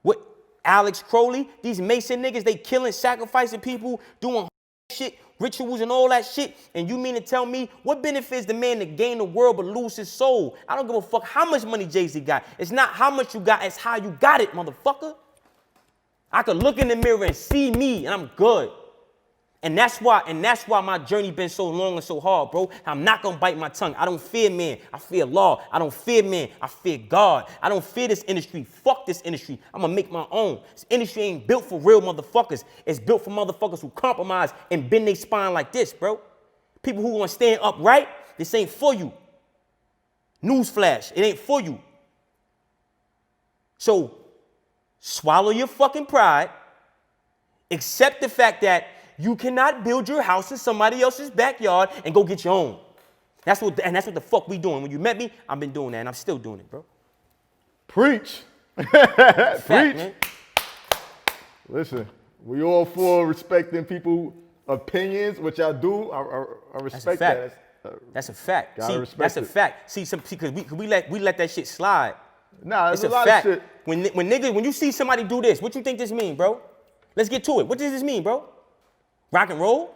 [SPEAKER 2] What, Alex Crowley, these Mason niggas, they killing, sacrificing people, doing shit, rituals and all that shit, and you mean to tell me what benefits the man to gain the world but lose his soul? I don't give a fuck how much money Jay-Z got. It's not how much you got, it's how you got it, motherfucker. I could look in the mirror and see me, and I'm good. And that's why my journey been so long and so hard, bro. I'm not gonna bite my tongue. I don't fear man. I fear law. I don't fear man. I fear God. I don't fear this industry. Fuck this industry. I'm gonna make my own. This industry ain't built for real motherfuckers. It's built for motherfuckers who compromise and bend their spine like this, bro. People who gonna stand upright, this ain't for you. Newsflash, it ain't for you. So, swallow your fucking pride. Accept the fact that you cannot build your house in somebody else's backyard and go get your own. That's what the fuck we doing. When you met me, I've been doing that, and I'm still doing it, bro.
[SPEAKER 1] Preach.
[SPEAKER 2] Fact,
[SPEAKER 1] Preach.
[SPEAKER 2] man.
[SPEAKER 1] Listen, we all for respecting people's opinions, which I do. I respect that.
[SPEAKER 2] That's a fact.
[SPEAKER 1] Gotta
[SPEAKER 2] See,
[SPEAKER 1] respect
[SPEAKER 2] that's a
[SPEAKER 1] it.
[SPEAKER 2] fact. See, because we let that shit slide.
[SPEAKER 1] Nah,
[SPEAKER 2] It's
[SPEAKER 1] there's
[SPEAKER 2] a
[SPEAKER 1] a lot
[SPEAKER 2] fact.
[SPEAKER 1] of shit.
[SPEAKER 2] When you see somebody do this, what you think this mean, bro? Let's get to it. What does this mean, bro? Rock and roll?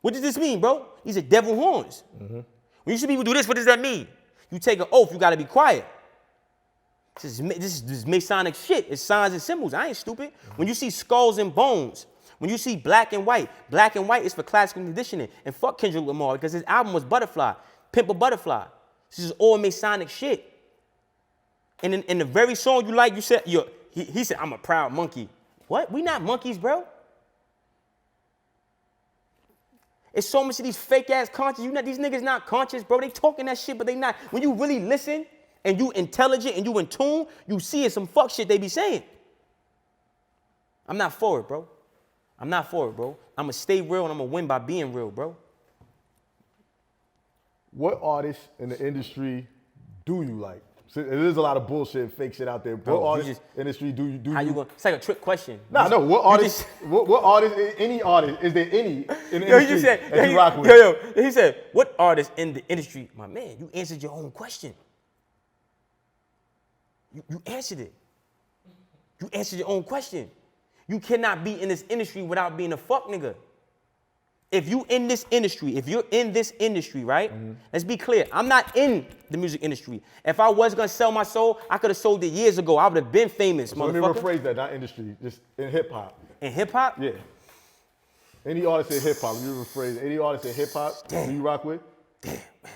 [SPEAKER 2] What does this mean, bro? These are devil horns. Mm-hmm. When you see people do this, what does that mean? You take an oath, you gotta be quiet. This is Masonic shit. It's signs and symbols. I ain't stupid. Mm-hmm. When you see skulls and bones, when you see black and white is for classical conditioning. And fuck Kendrick Lamar, because his album was Butterfly, Pimp a Butterfly. This is all Masonic shit. And in the very song you like, you said, he said, I'm a proud monkey. What? We not monkeys, bro. It's so much of these fake ass conscious. These niggas not conscious, bro. They talking that shit, but they not. When you really listen and you intelligent and you in tune, you see it's some fuck shit they be saying. I'm not for it, bro. I'm not for it, bro. I'm going to stay real and I'm going to win by being real, bro.
[SPEAKER 1] What artists in the industry do you like? So, there's a lot of bullshit and fake shit out there.
[SPEAKER 2] Bro,
[SPEAKER 1] what artist industry do you?
[SPEAKER 2] How you going? It's like a trick question.
[SPEAKER 1] Nah, no. What artist? What artist? Any artist? Is there any in the
[SPEAKER 2] Yo,
[SPEAKER 1] industry
[SPEAKER 2] you said,
[SPEAKER 1] that you rock with?
[SPEAKER 2] He said, what artist in the industry? My man, you answered your own question. You answered it. You answered your own question. You cannot be in this industry without being a fuck nigga. If you're in this industry, right? Let's be clear. I'm not in the music industry. If I was gonna sell my soul, I could have sold it years ago. I would have been famous,
[SPEAKER 1] So
[SPEAKER 2] motherfucker.
[SPEAKER 1] let me rephrase that, not industry, just in hip hop.
[SPEAKER 2] In hip hop?
[SPEAKER 1] Yeah. Any artist in hip hop, let me rephrase it. Any artist in hip hop who you rock with?
[SPEAKER 2] Damn, man.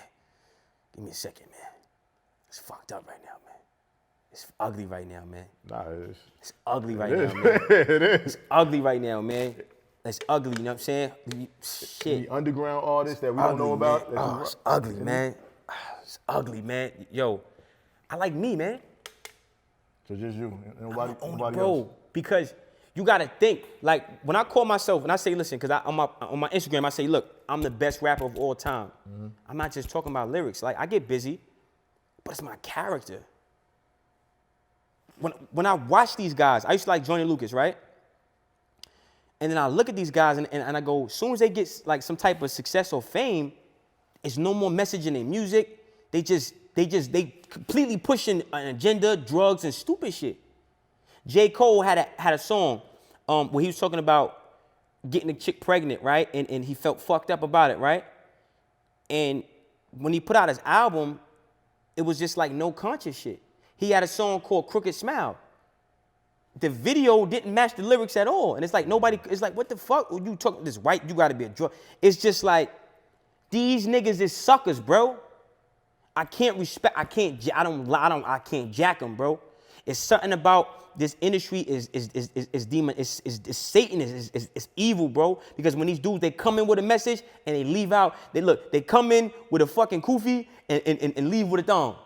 [SPEAKER 2] Give me a second, man. It's fucked up right now, man. It's ugly right now, man.
[SPEAKER 1] Nah, it is.
[SPEAKER 2] It's ugly right
[SPEAKER 1] It
[SPEAKER 2] now,
[SPEAKER 1] is.
[SPEAKER 2] man.
[SPEAKER 1] It is.
[SPEAKER 2] It's ugly right now, man. It's ugly, you know what I'm saying? Shit.
[SPEAKER 1] Any underground artists that we don't know about?
[SPEAKER 2] Man. Oh, it's ugly, man. It's ugly, man. Yo, I like me, man.
[SPEAKER 1] So just you, nobody
[SPEAKER 2] Bro,
[SPEAKER 1] else.
[SPEAKER 2] because you gotta think, like, when I call myself, and I say, listen, because on my Instagram, I say, look, I'm the best rapper of all time. I'm not just talking about lyrics. Like, I get busy, but it's my character. When I watch these guys, I used to like Johnny Lucas, right? And then I look at these guys and I go, as soon as they get like some type of success or fame, it's no more message in their music. They completely pushing an agenda, drugs, and stupid shit. J. Cole had a song where he was talking about getting a chick pregnant, right? And he felt fucked up about it, right? And when he put out his album, it was just like no conscious shit. He had a song called Crooked Smile. The video didn't match the lyrics at all. And it's like it's like, what the fuck? You talking this right? You gotta be a drug. It's just like, these niggas is suckers, bro. I can't jack them, bro. It's something about this industry is demon, is Satan, is evil, bro. Because when these dudes, they come in with a message and they leave out, they come in with a fucking kufi and leave with a thong.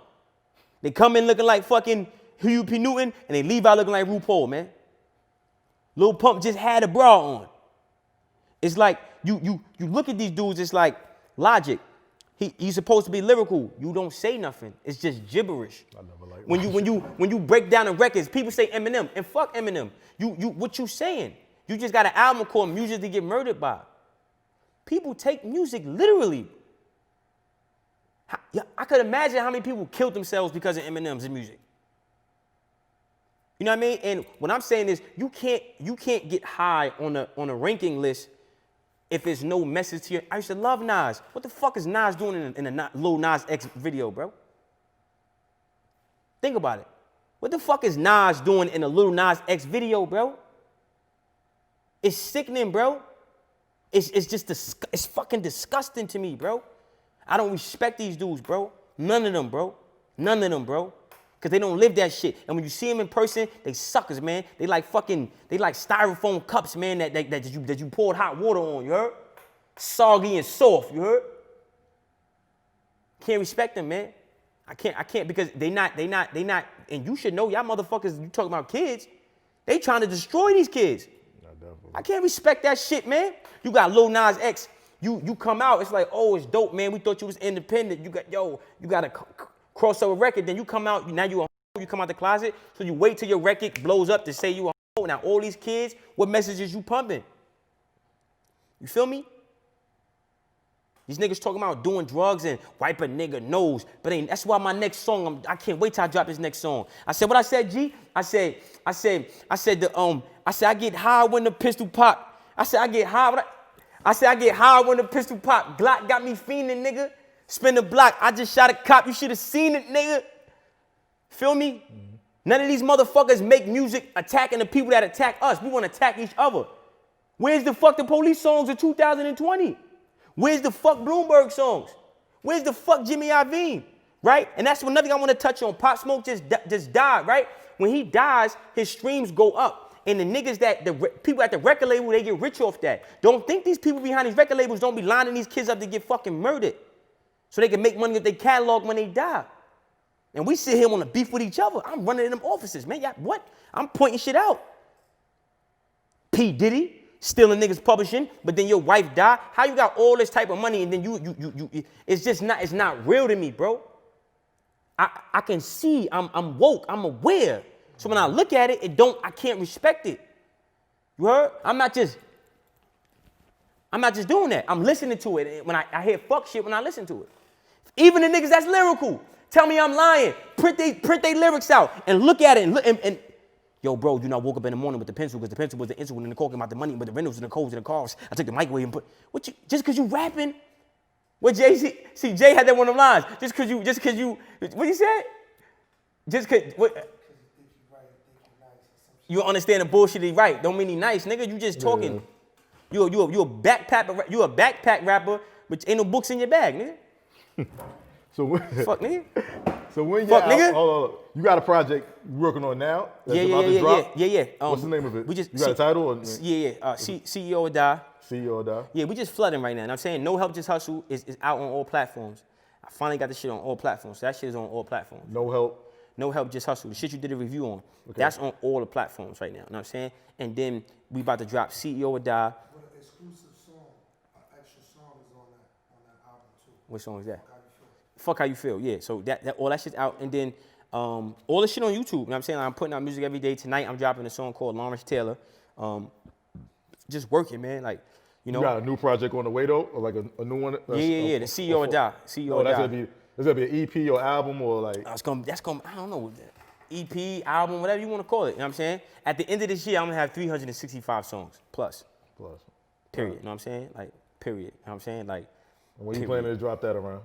[SPEAKER 2] They come in looking like fucking Huey P. Newton, and they leave out looking like RuPaul, man. Lil Pump just had a bra on. It's like, you look at these dudes, it's like Logic. He's supposed to be lyrical. You don't say nothing. It's just gibberish.
[SPEAKER 1] I never liked
[SPEAKER 2] When you break down the records, people say Eminem, and fuck Eminem. What you saying? You just got an album called Music to Get Murdered By. People take music literally. I could imagine how many people killed themselves because of Eminem's music. You know what I mean? And what I'm saying is, you can't get high on a ranking list if there's no message to you. I used to love Nas. What the fuck is Nas doing in a Lil Nas X video, bro? Think about it. What the fuck is Nas doing in a Lil Nas X video, bro? It's sickening, bro. It's just it's fucking disgusting to me, bro. I don't respect these dudes, bro. None of them, bro. None of them, bro. Because they don't live that shit. And when you see them in person, they suckers, man. They like styrofoam cups, man, that you poured hot water on, you heard? Soggy and soft, you heard? Can't respect them, man. I can't because they not, and you should know, y'all motherfuckers, you talking about kids, they trying to destroy these kids. I can't respect that shit, man. You got Lil Nas X. You come out, it's like, oh, it's dope, man. We thought you was independent. You got a crossover record. Then you come out, now you come out the closet. So you wait till your record blows up to say you a hoe. Now all these kids, what messages you pumping? You feel me? These niggas talking about doing drugs and wipe a nigga nose. But that's why my next song, I can't wait till I drop this next song. I said what I said, G? I said I get high when the pistol pop. I said I get high when the pistol pop. Glock got me fiending, nigga. Spin the block. I just shot a cop. You should have seen it, nigga. Feel me? Mm-hmm. None of these motherfuckers make music attacking the people that attack us. We want to attack each other. Where's the fuck the police songs of 2020? Where's the fuck Bloomberg songs? Where's the fuck Jimmy Iovine? Right? And that's another thing I want to touch on. Pop Smoke just died, right? When he dies, his streams go up. And the niggas people at the record label, they get rich off that. Don't think these people behind these record labels don't be lining these kids up to get fucking murdered. So they can make money with their catalog when they die. And we sit here on a beef with each other. I'm running in them offices, man. Y'all, what? I'm pointing shit out. P. Diddy, stealing niggas publishing, but then your wife died. How you got all this type of money and then you it's not real to me, bro. I can see, I'm woke, I'm aware. So when I look at it, I can't respect it. You heard? I'm not just doing that. I'm listening to it. When I hear fuck shit when I listen to it. Even the niggas that's lyrical, tell me I'm lying. Print they lyrics out and look at it and Yo, bro, you know, I woke up in the morning with the pencil because the pencil was the insulin and the coke about the money, but the rentals and the codes and the cars. I took the microwave and put, what you, just because you rapping? What Jay-Z, see, Jay had that one of them lines. Just because you, what he said? Just because, what? You understand the bullshit he right. Don't mean he nice, nigga. You just talking. Yeah. You a backpack rapper, but ain't no books in your bag, nigga. Fuck, nigga.
[SPEAKER 1] So when
[SPEAKER 2] Fuck, nigga.
[SPEAKER 1] Hold on. You got a project you working on now? That's about to drop?
[SPEAKER 2] Yeah.
[SPEAKER 1] What's the name of it?
[SPEAKER 2] We just,
[SPEAKER 1] you got a title? Or?
[SPEAKER 2] CEO or Die.
[SPEAKER 1] CEO or Die?
[SPEAKER 2] Yeah, we just flooding right now. And I'm saying No Help, Just Hustle is out on all platforms. I finally got the shit on all platforms. So that shit is on all platforms.
[SPEAKER 1] No Help.
[SPEAKER 2] No Help, Just Hustle. The shit you did a review on. Okay. That's on all the platforms right now. You know what I'm saying? And then we about to drop CEO or Die.
[SPEAKER 4] What an exclusive song, an extra song is on that album too.
[SPEAKER 2] What song is that? Fuck How You Feel. Yeah. So that all that shit's out. And then all the shit on YouTube. You know what I'm saying? I'm putting out music every day. Tonight I'm dropping a song called Lawrence Taylor. Just working, man. Like, you know.
[SPEAKER 1] You got a new project on the way though? Or like a new one?
[SPEAKER 2] Yeah. The CEO or Die. CEO or Die.
[SPEAKER 1] That's gonna be an EP or album or like?
[SPEAKER 2] That's gonna, I don't know, EP, album, whatever you want to call it. You know what I'm saying? At the end of this year, I'm gonna have 365 songs plus. Period. You know what I'm saying? Like, period. You know what I'm saying? Like.
[SPEAKER 1] And when you planning to drop that around?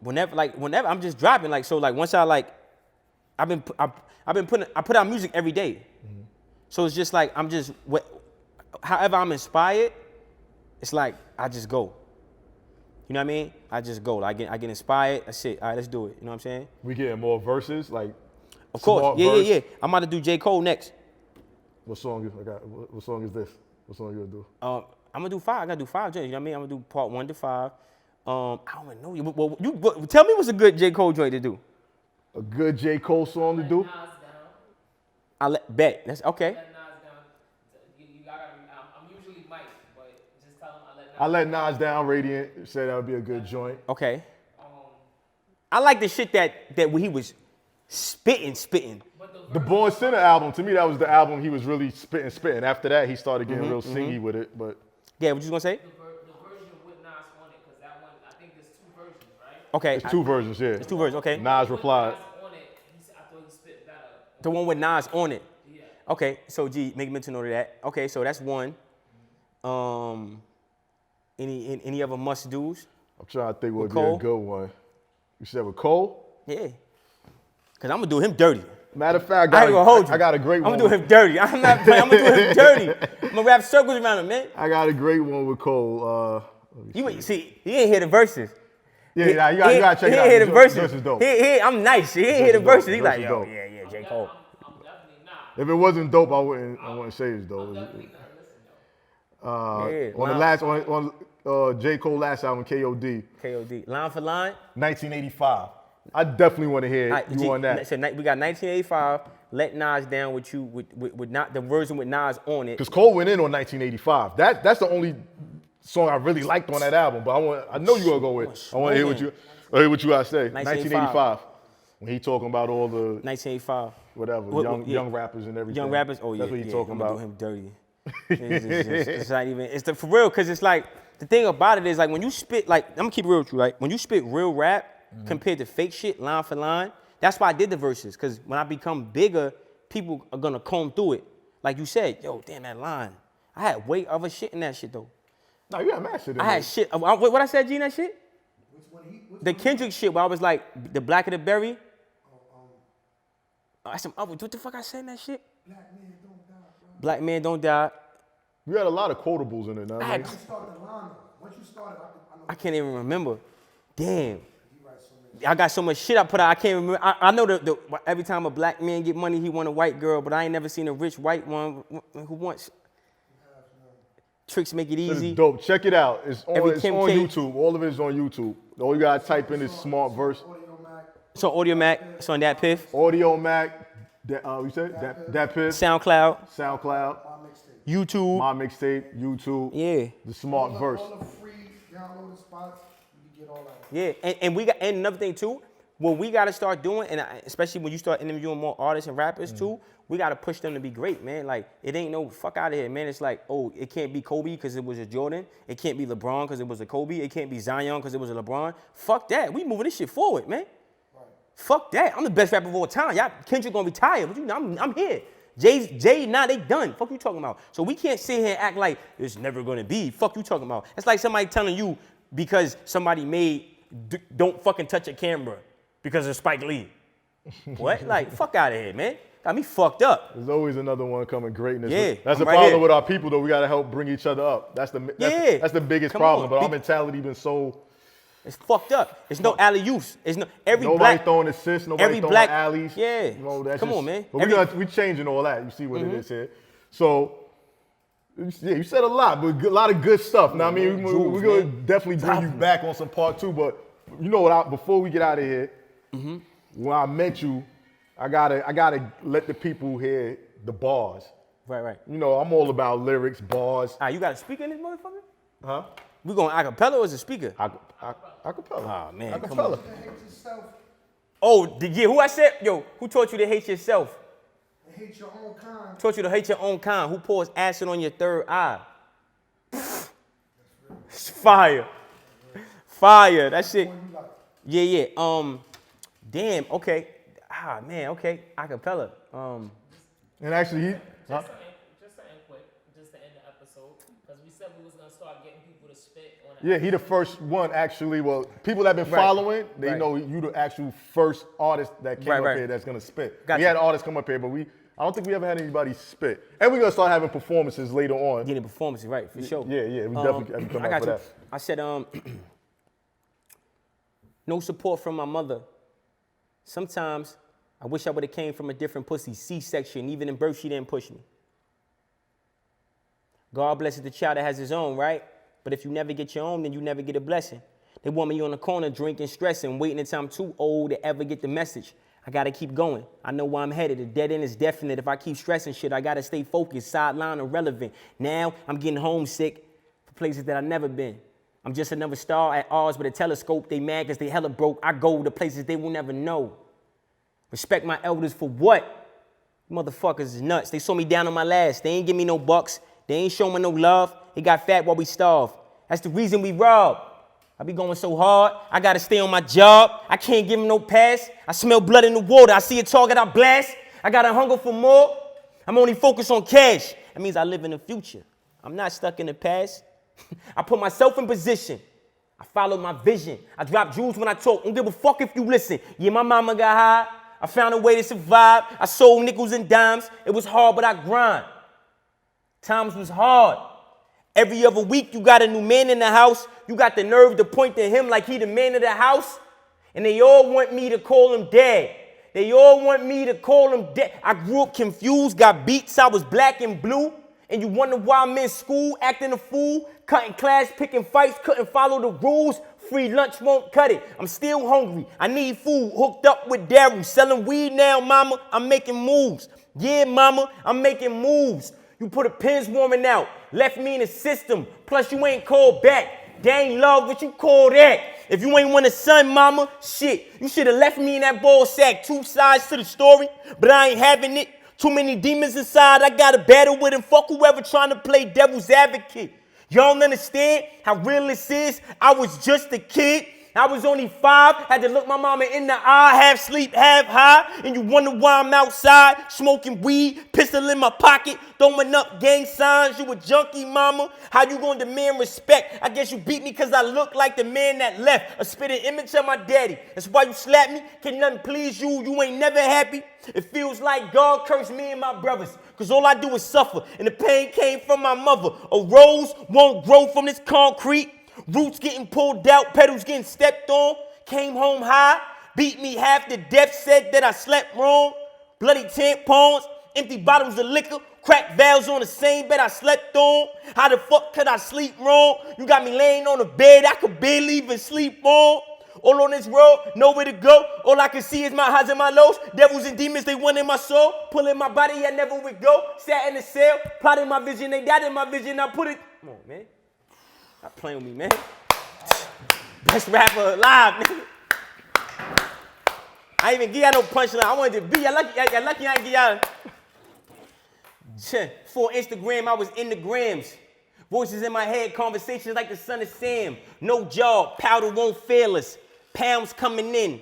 [SPEAKER 2] Whenever I'm just dropping, like, so like once I put out music every day. Mm-hmm. So it's just like however I'm inspired, it's like I just go. You know what I mean? I just go. I get inspired. That's it. All right, let's do it. You know what I'm saying?
[SPEAKER 1] We getting more verses, like.
[SPEAKER 2] Of course. Yeah. I'm about to do J. Cole next.
[SPEAKER 1] What song is this? What song you gonna do?
[SPEAKER 2] I'm gonna do 5. I gotta do 5 joints. You know what I mean? I'm gonna do part 1 to 5. I don't even know you. Well, tell me what's a good J. Cole joint to do.
[SPEAKER 1] A good J. Cole song to do?
[SPEAKER 2] Bet. That's okay.
[SPEAKER 3] I'm usually Mike, but just tell him
[SPEAKER 1] I let Nas Down. Radiant said that would be a good joint.
[SPEAKER 2] Okay. I like the shit that when he was spitting.
[SPEAKER 1] The Born Sinner album, to me, that was the album he was really spitting. After that, he started getting real singy with it. But
[SPEAKER 2] yeah, what you gonna say?
[SPEAKER 3] The version with Nas on it, because that one, I think there's 2 versions, right?
[SPEAKER 2] Okay.
[SPEAKER 1] It's 2 versions, yeah.
[SPEAKER 2] It's 2 versions, okay.
[SPEAKER 1] Nas replied.
[SPEAKER 3] Nas on it, I thought he spit better.
[SPEAKER 2] The one with Nas on it.
[SPEAKER 3] Yeah.
[SPEAKER 2] Okay, so G, make a mental note of that. Okay, so that's one. Any other must do's?
[SPEAKER 1] I'm trying to think what would be a good one. You said with Cole?
[SPEAKER 2] Yeah. Cause I'm gonna do him dirty.
[SPEAKER 1] Matter of fact,
[SPEAKER 2] I
[SPEAKER 1] got a great one.
[SPEAKER 2] I'm gonna do him dirty. I'm not playing. I'm gonna do him dirty. I'm gonna wrap circles around him, man.
[SPEAKER 1] I got a great one with Cole.
[SPEAKER 2] See, he ain't hear the verses.
[SPEAKER 1] Yeah, you gotta check it out.
[SPEAKER 2] He ain't hear the verses.
[SPEAKER 1] This is dope.
[SPEAKER 2] I'm nice. He ain't hear the verses. He's like, yo, yeah, J. Cole.
[SPEAKER 3] I'm definitely not.
[SPEAKER 1] If it wasn't dope, I wouldn't say it's dope. On the last on J. Cole last album, KOD.
[SPEAKER 2] KOD. Line for line.
[SPEAKER 1] 1985. I definitely want to hear you on that.
[SPEAKER 2] So we got 1985. Let Nas Down with you with not the version with Nas on it.
[SPEAKER 1] Because Cole went in on 1985. That's the only song I really liked on that album. But I know you're gonna go with. I want to hear what you gotta say. 1985. When he talking about all the
[SPEAKER 2] 1985.
[SPEAKER 1] Whatever young rappers and everything.
[SPEAKER 2] Young rappers. Oh yeah.
[SPEAKER 1] That's what he talking about.
[SPEAKER 2] Do him dirty. It's not even. It's for real. Cause it's like the thing about it is like when you spit like I'm gonna keep it real with you. Like when you spit real rap. Compared to fake shit, line for line. That's why I did the verses, because when I become bigger, people are gonna comb through it. Like you said, yo, damn that line. I had way other shit in that shit though.
[SPEAKER 1] No, you had mad shit in
[SPEAKER 2] I had shit. What I said, G, in that shit?
[SPEAKER 4] Which one?
[SPEAKER 2] The Kendrick shit where I was like, the black of the berry. That's some other, what the fuck I said in that shit?
[SPEAKER 4] Black man don't die, bro.
[SPEAKER 2] Black man don't die.
[SPEAKER 1] You had a lot of quotables in it, now.
[SPEAKER 4] Once you start the line, once you started, I know.
[SPEAKER 2] I can't even remember. Damn. I got so much shit I put out, I can't remember. I know every time a black man get money, he want a white girl, but I ain't never seen a rich white one who wants. Tricks make it easy.
[SPEAKER 1] It's dope. Check it out. It's on
[SPEAKER 2] K.
[SPEAKER 1] YouTube. All of it is on YouTube. All you gotta type in is Smart Verse.
[SPEAKER 2] So Audio Mac, it's on that Piff.
[SPEAKER 1] Audio Mac, you said that Piff.
[SPEAKER 2] SoundCloud. YouTube.
[SPEAKER 1] My mixtape, YouTube.
[SPEAKER 2] Yeah.
[SPEAKER 1] The Smart Verse.
[SPEAKER 4] All the free downloaded spots, you can get all that.
[SPEAKER 2] Yeah, and another thing too, what we gotta start doing, and especially when you start interviewing more artists and rappers too, we gotta push them to be great, man. Like it ain't no fuck out of here, man. It's like, oh, it can't be Kobe because it was a Jordan. It can't be LeBron because it was a Kobe. It can't be Zion because it was a LeBron. Fuck that. We moving this shit forward, man. Right. Fuck that. I'm the best rapper of all time. Y'all, Kendrick gonna retire, but I'm here. Jay, nah, they done. Fuck you talking about. So we can't sit here and act like it's never gonna be. Fuck you talking about. It's like somebody telling you because somebody made don't fucking touch a camera because of Spike Lee. What? Like, fuck out of here, man. Got me fucked up.
[SPEAKER 1] There's always another one coming, greatness.
[SPEAKER 2] Yeah,
[SPEAKER 1] That's the
[SPEAKER 2] I'm right
[SPEAKER 1] problem
[SPEAKER 2] here.
[SPEAKER 1] with our people, though. We got to help bring each other up. That's the biggest
[SPEAKER 2] Come
[SPEAKER 1] problem.
[SPEAKER 2] on.
[SPEAKER 1] But our mentality been so...
[SPEAKER 2] It's fucked up. It's no alley-oops. It's no
[SPEAKER 1] Nobody throwing assists, nobody throwing alleys.
[SPEAKER 2] Yeah.
[SPEAKER 1] You know, that's
[SPEAKER 2] Come on, man.
[SPEAKER 1] But we changing all that. You see what it is here. So, yeah, you said a lot, but a lot of good stuff. Now, I mean, we're going to definitely bring you back on some part 2. But you know what? Before we get out of here, when I met you, I gotta let the people hear the bars.
[SPEAKER 2] Right.
[SPEAKER 1] You know, I'm all about lyrics, bars.
[SPEAKER 2] You got a speaker in this motherfucker?
[SPEAKER 1] Huh?
[SPEAKER 2] We going acapella or is it speaker?
[SPEAKER 1] Acapella.
[SPEAKER 2] Oh, man.
[SPEAKER 1] Acapella.
[SPEAKER 4] Hate yourself.
[SPEAKER 2] Oh, who I said? Yo, who taught you to hate yourself?
[SPEAKER 4] Hate your own kind.
[SPEAKER 2] Taught you to hate your own kind. Who pours acid on your third eye? It's fire. Fire. That shit. Yeah. Damn, okay. Man, okay. Acapella.
[SPEAKER 1] And actually,
[SPEAKER 3] Just something quick, just to end the episode, because we said we was gonna start getting people to spit on it.
[SPEAKER 1] yeah, he the first one actually. Well, people that been following, they know you the actual first artist that came up here that's gonna spit.
[SPEAKER 2] Gotcha.
[SPEAKER 1] We had artists come up here, but I don't think we ever had anybody spit. And we're gonna start having performances later on.
[SPEAKER 2] Getting performances, right, for sure.
[SPEAKER 1] Yeah, we definitely have to come
[SPEAKER 2] I
[SPEAKER 1] up
[SPEAKER 2] got
[SPEAKER 1] for
[SPEAKER 2] you.
[SPEAKER 1] that.
[SPEAKER 2] I said, no support from my mother. Sometimes I wish I would have came from a different pussy, C-section. Even in birth, she didn't push me. God blesses the child that has his own, right? But if you never get your own, then you never get a blessing. They want me on the corner drinking, stressing, waiting until I'm too old to ever get the message. I gotta keep going. I know where I'm headed. The dead end is definite. If I keep stressing shit, I gotta stay focused, sideline irrelevant. Now I'm getting homesick for places that I've never been. I'm just another star at ours with a telescope. They mad because they hella broke. I go to places they will never know. Respect my elders for what? Motherfuckers is nuts. They saw me down on my last. They ain't give me no bucks. They ain't show me no love. They got fat while we starve. That's the reason we rob. I be going so hard. I gotta stay on my job. I can't give them no pass. I smell blood in the water. I see a target, I blast. I got a hunger for more. I'm only focused on cash. That means I live in the future. I'm not stuck in the past. I put myself in position. I follow my vision. I drop jewels when I talk. Don't give a fuck if you listen. Yeah, my mama got high. I found a way to survive. I sold nickels and dimes. It was hard, but I grind. Times was hard. Every other week, you got a new man in the house. You got the nerve to point to him like he the man of the house. And they all want me to call him dad. They all want me to call him dad. I grew up confused, got beats. I was black and blue. And you wonder why I'm in school acting a fool, cutting class, picking fights, couldn't follow the rules. Free lunch won't cut it. I'm still hungry. I need food. Hooked up with Daryl. Selling weed now, mama. I'm making moves. Yeah, mama, I'm making moves. You put a pins warming out. Left me in the system. Plus, you ain't called back. They ain't love what you call that. If you ain't want a son, mama, shit. You should have left me in that ball sack. Two sides to the story, but I ain't having it. Too many demons inside. I got to battle with and fuck whoever trying to play devil's advocate. Y'all don't understand how real this is? I was just a kid. I was only 5, had to look my mama in the eye, half sleep, half high, and you wonder why I'm outside, smoking weed, pistol in my pocket, throwing up gang signs. You a junkie, mama. How you gonna demand respect? I guess you beat me because I look like the man that left, a spitting image of my daddy. That's why you slap me. Can nothing please you? You ain't never happy. It feels like God cursed me and my brothers, because all I do is suffer, and the pain came from my mother. A rose won't grow from this concrete. Roots getting pulled out, pedals getting stepped on. Came home high, beat me half to death, said that I slept wrong. Bloody tampons, empty bottles of liquor, cracked valves on the same bed I slept on. How the fuck could I sleep wrong? You got me laying on a bed I could barely even sleep on. All on this road, nowhere to go. All I can see is my highs and my lows. Devils and demons, they want in my soul. Pulling my body, I never would go. Sat in the cell, plotting my vision, they died in my vision. I put it. Come on, man. Stop playing with me, man. Best rapper alive, nigga. I ain't even give y'all no punchline. I wanted to be. Y'all lucky I ain't give y'all. For Instagram, I was in the grams. Voices in my head, conversations like the son of Sam. No job, powder won't fail us. Pounds coming in.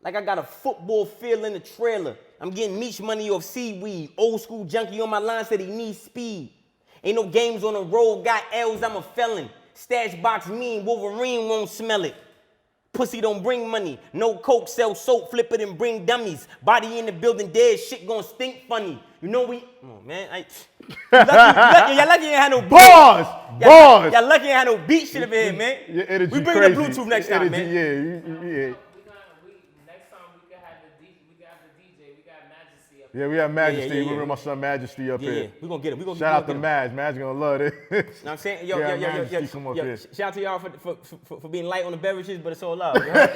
[SPEAKER 2] Like I got a football field in the trailer. I'm getting Meech money off seaweed. Old school junkie on my line said he needs speed. Ain't no games on the road, got L's, I'm a felon. Stash box mean, Wolverine won't smell it. Pussy don't bring money. No coke, sell soap, flip it and bring dummies. Body in the building dead, shit gon' stink funny. You know we, come on, man. Y'all lucky you ain't had no
[SPEAKER 1] Bars! Bars!
[SPEAKER 2] Y'all lucky you ain't had no beat shit over here, man.
[SPEAKER 1] Your energy
[SPEAKER 2] We bring
[SPEAKER 1] crazy.
[SPEAKER 2] the Bluetooth next time, man.
[SPEAKER 1] Yeah.
[SPEAKER 3] Next time we can have the DJ. We got Majesty up
[SPEAKER 1] Yeah, we have Majesty.
[SPEAKER 2] Yeah.
[SPEAKER 1] We bring my son Majesty up
[SPEAKER 2] Yeah,
[SPEAKER 1] here.
[SPEAKER 2] we gonna get him.
[SPEAKER 1] Shout out to Maj. Maj gonna love it.
[SPEAKER 2] You know what I'm saying? Yo,
[SPEAKER 1] Majesty, come up here.
[SPEAKER 2] Shout out to y'all for being light on the beverages, but it's all love.
[SPEAKER 3] Yo, you earned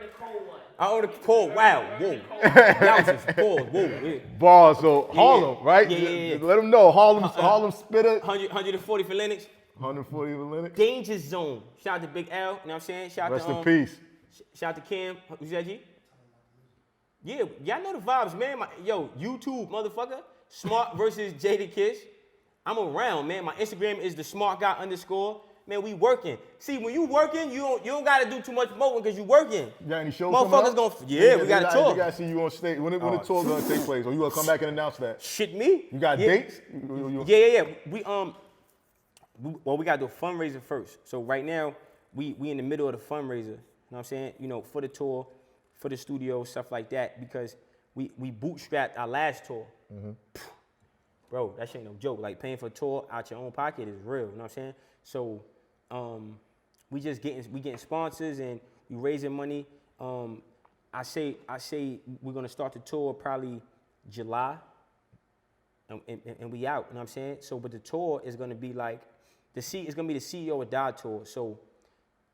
[SPEAKER 3] the cold one.
[SPEAKER 2] I own the cold. Wow. Whoa. Y'all just cold. Whoa. Yeah.
[SPEAKER 1] Bars, so Harlem, right?
[SPEAKER 2] Yeah.
[SPEAKER 1] Let them know. Harlem spitter.
[SPEAKER 2] 140 for Lennox.
[SPEAKER 1] 140 for Linux.
[SPEAKER 2] Danger Zone. Shout out to Big L. You know what I'm saying? Shout
[SPEAKER 1] Rest
[SPEAKER 2] out to
[SPEAKER 1] in peace.
[SPEAKER 2] Shout out to Kim. Who's that, G? Yeah, y'all know the vibes, man. YouTube, motherfucker. Smart versus Jada Kiss. I'm around, man. My Instagram is the smart guy _. Man, we working. See, when you working, you don't gotta do too much promoting because you working.
[SPEAKER 1] You got any shows
[SPEAKER 2] Motherfuckers
[SPEAKER 1] coming up?
[SPEAKER 2] we got a tour.
[SPEAKER 1] We gotta see you on stage. When the tour gonna take place? Or you gonna come back and announce that?
[SPEAKER 2] Shit me.
[SPEAKER 1] You got dates?
[SPEAKER 2] Yeah. We gotta do a fundraiser first. So right now, we in the middle of the fundraiser. You know what I'm saying? You know, for the tour, for the studio, stuff like that, because we bootstrapped our last tour. Bro, that shit ain't no joke. Like paying for a tour out your own pocket is real. You know what I'm saying? So we getting sponsors and we raising money. I say we're gonna start the tour probably July, and we out. You know what I'm saying? So, but the tour is gonna be like it's gonna be the CEO or Die tour. So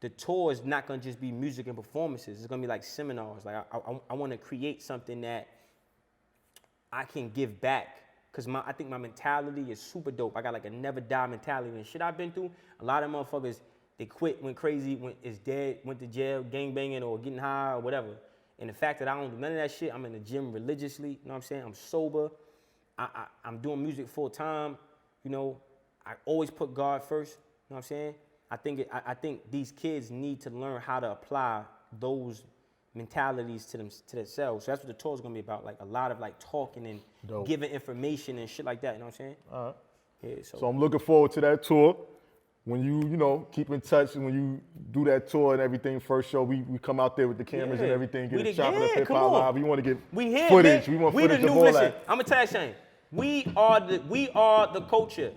[SPEAKER 2] the tour is not gonna just be music and performances. It's gonna be like seminars. Like I want to create something that I can give back. Cause I think my mentality is super dope. I got like a never die mentality. And shit I've been through, a lot of motherfuckers, they quit, went crazy, is dead, went to jail, gang banging or getting high or whatever. And the fact that I don't do none of that shit, I'm in the gym religiously, you know what I'm saying? I'm sober, I'm doing music full time, you know. I always put God first, you know what I'm saying? I think these kids need to learn how to apply those mentalities to themselves. So that's what the tour is gonna be about. Like a lot of like talking and giving information and shit like that. You know what I'm saying?
[SPEAKER 1] All right.
[SPEAKER 2] Yeah.
[SPEAKER 1] So I'm looking forward to that tour. When you keep in touch and when you do that tour and everything, first show, we come out there with the cameras and everything, get a Chop It Up Hip Hop Live. We want to get footage.
[SPEAKER 2] Man.
[SPEAKER 1] We want footage of all that.
[SPEAKER 2] I'm gonna tell you something. We are the culture.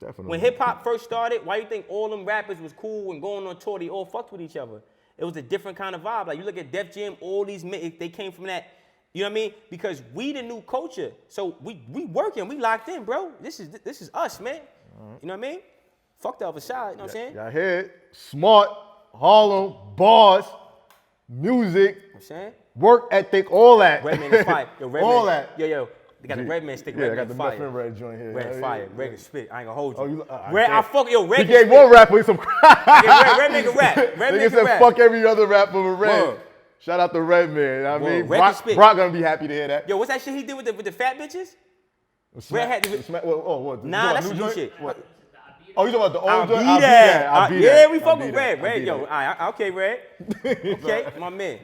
[SPEAKER 1] Definitely.
[SPEAKER 2] When hip hop first started, why you think all them rappers was cool and going on tour? They all fucked with each other. It was a different kind of vibe. Like you look at Def Jam, all these men, they came from that. You know what I mean? Because we the new culture. So we working, we locked in, bro. This is us, man. You know what I mean? Fuck the other side. You know what I'm saying?
[SPEAKER 1] Y'all hear it? Smart, Harlem, bars, music,
[SPEAKER 2] I'm saying?
[SPEAKER 1] work ethic, all that.
[SPEAKER 2] Redman is fire. Yo, Redman,
[SPEAKER 1] all that.
[SPEAKER 2] Yo, they got a Redman stick.
[SPEAKER 1] Yeah, I
[SPEAKER 2] Redman
[SPEAKER 1] got the
[SPEAKER 2] fire.
[SPEAKER 1] Muffin Red joint here.
[SPEAKER 2] Red fire. Red can spit. I ain't gonna hold you.
[SPEAKER 1] Oh, you
[SPEAKER 2] Red, I fuck yo. Red
[SPEAKER 1] He
[SPEAKER 2] can
[SPEAKER 1] gave
[SPEAKER 2] spit.
[SPEAKER 1] one rapper some
[SPEAKER 2] Yeah, Red make a rap. Red
[SPEAKER 1] Nigga
[SPEAKER 2] make a
[SPEAKER 1] said
[SPEAKER 2] rap.
[SPEAKER 1] fuck every other rapper but Red.
[SPEAKER 2] Word.
[SPEAKER 1] Shout out to Redman. I mean,
[SPEAKER 2] Red can spit.
[SPEAKER 1] Brock gonna be happy to hear that.
[SPEAKER 2] Yo, what's that shit he did with the fat bitches? Red hat.
[SPEAKER 1] What?
[SPEAKER 2] Nah, that's
[SPEAKER 1] new
[SPEAKER 2] new
[SPEAKER 1] joint?
[SPEAKER 2] shit.
[SPEAKER 1] What? Oh, you talking about the
[SPEAKER 2] I'll
[SPEAKER 1] old
[SPEAKER 2] be
[SPEAKER 1] joint?
[SPEAKER 2] that.
[SPEAKER 1] I'll be
[SPEAKER 2] Yeah,
[SPEAKER 1] that.
[SPEAKER 2] we
[SPEAKER 1] I'll
[SPEAKER 2] fuck
[SPEAKER 1] be
[SPEAKER 2] with
[SPEAKER 1] that.
[SPEAKER 2] Red.
[SPEAKER 1] I'll
[SPEAKER 2] Red,
[SPEAKER 1] be
[SPEAKER 2] yo.
[SPEAKER 1] that.
[SPEAKER 2] Okay, Red. Okay, my man.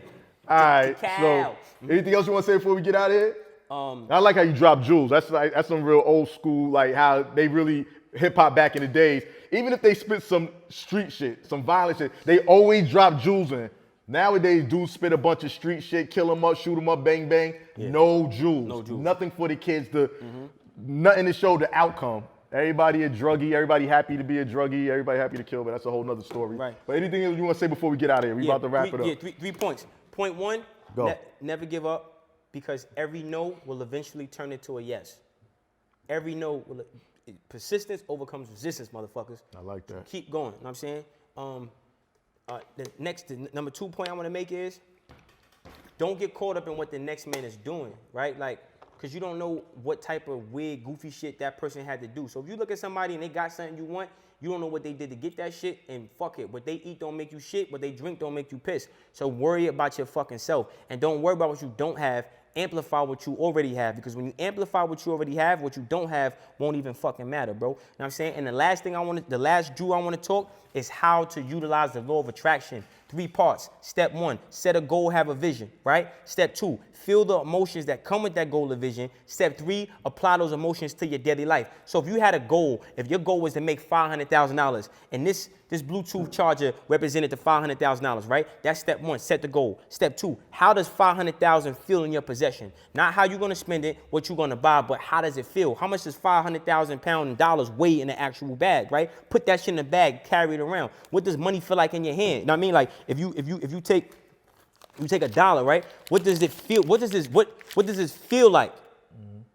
[SPEAKER 1] All right. So,
[SPEAKER 2] Cow.
[SPEAKER 1] anything else you want to say before we get out of here? I like how you drop jewels. That's some real old school, like how they really hip hop back in the days. Even if they spit some street shit, some violent shit, they always drop jewels in. Nowadays, dudes spit a bunch of street shit, kill them up, shoot them up, bang bang. Yeah. No jewels.
[SPEAKER 2] No jewels.
[SPEAKER 1] Nothing for the kids to, nothing to show the outcome. Everybody a druggie. Everybody happy to be a druggie. Everybody happy to kill, but that's a whole nother story.
[SPEAKER 2] Right.
[SPEAKER 1] But anything else you want to say before we get out of here? We about to wrap it up.
[SPEAKER 2] Yeah, 3 points. Point 1,
[SPEAKER 1] Go.
[SPEAKER 2] never give up, because every no will eventually turn into a yes. Every no will, persistence overcomes resistance, motherfuckers.
[SPEAKER 1] I like that.
[SPEAKER 2] Keep going, you know what I'm saying? The number 2 point I want to make is, don't get caught up in what the next man is doing, right? Like, because you don't know what type of weird, goofy shit that person had to do. So if you look at somebody and they got something you want, you don't know what they did to get that shit, and fuck it. What they eat don't make you shit. What they drink don't make you piss. So worry about your fucking self. And don't worry about what you don't have, amplify what you already have, because when you amplify what you already have, what you don't have won't even fucking matter, bro. You know what I'm saying? And the last jewel I want to talk is how to utilize the law of attraction. 3 parts. Step 1, set a goal, have a vision, right? Step 2, feel the emotions that come with that goal or vision. Step 3, apply those emotions to your daily life. So if you had a goal, if your goal was to make $500,000, and this Bluetooth charger represented the $500,000, right? That's step 1, set the goal. Step 2, how does $500,000 feel in your possession? Not how you're gonna spend it, what you're gonna buy, but how does it feel? How much does 500,000 pounds weigh in the actual bag, right? Put that shit in the bag, carry it around. What does money feel like in your hand? You know what I mean? Like if you take $1, right? What does it feel? What does this feel like?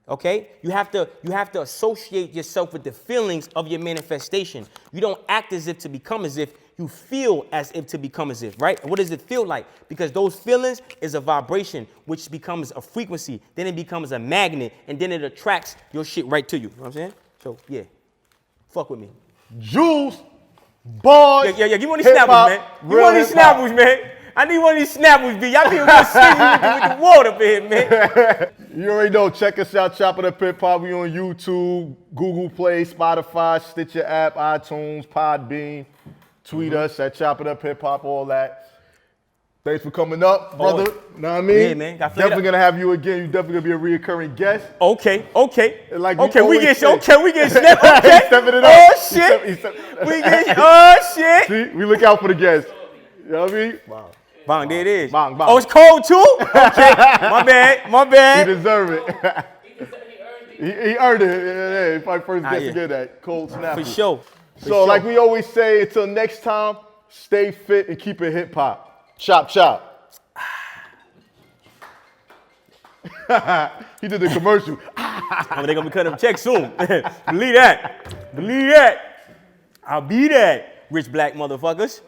[SPEAKER 2] Okay? You have to associate yourself with the feelings of your manifestation. You don't act as if to become as if, you feel as if to become as if, right? And what does it feel like? Because those feelings is a vibration, which becomes a frequency, then it becomes a magnet, and then it attracts your shit right to you. You know what I'm saying? So yeah. Fuck with me.
[SPEAKER 1] Juice, boys.
[SPEAKER 2] Yeah. Give me one of these snappers, man. Give me one of these snappers, man. I need one of these snappers, B. Y'all being real stingy with the water up here, man.
[SPEAKER 1] You already know. Check us out, Chop It Up Hip Hop. We on YouTube, Google Play, Spotify, Stitcher app, iTunes, Podbean. Tweet us at Chop It Up Hip Hop, all that. Thanks for coming up, brother. Know what I mean?
[SPEAKER 2] Yeah, man.
[SPEAKER 1] Definitely gonna have you again. You definitely gonna be a reoccurring guest.
[SPEAKER 2] Okay.
[SPEAKER 1] Like
[SPEAKER 2] we get snapped. Okay.
[SPEAKER 1] Stepping it up.
[SPEAKER 2] Oh shit. We get. Oh shit.
[SPEAKER 1] See, we look out for the guests. You know what I mean? Wow.
[SPEAKER 2] Bang, there it is.
[SPEAKER 1] Bang.
[SPEAKER 2] Oh, it's cold too? Okay. My bad.
[SPEAKER 1] He deserve it. He earned it. Yeah, he probably first guest to get that cold snap.
[SPEAKER 2] For sure.
[SPEAKER 1] So like we always say, until next time, stay fit and keep it hip hop. Chop. He did the commercial.
[SPEAKER 2] They're gonna be cutting them checks soon. Believe that. I'll be that, rich black motherfuckers.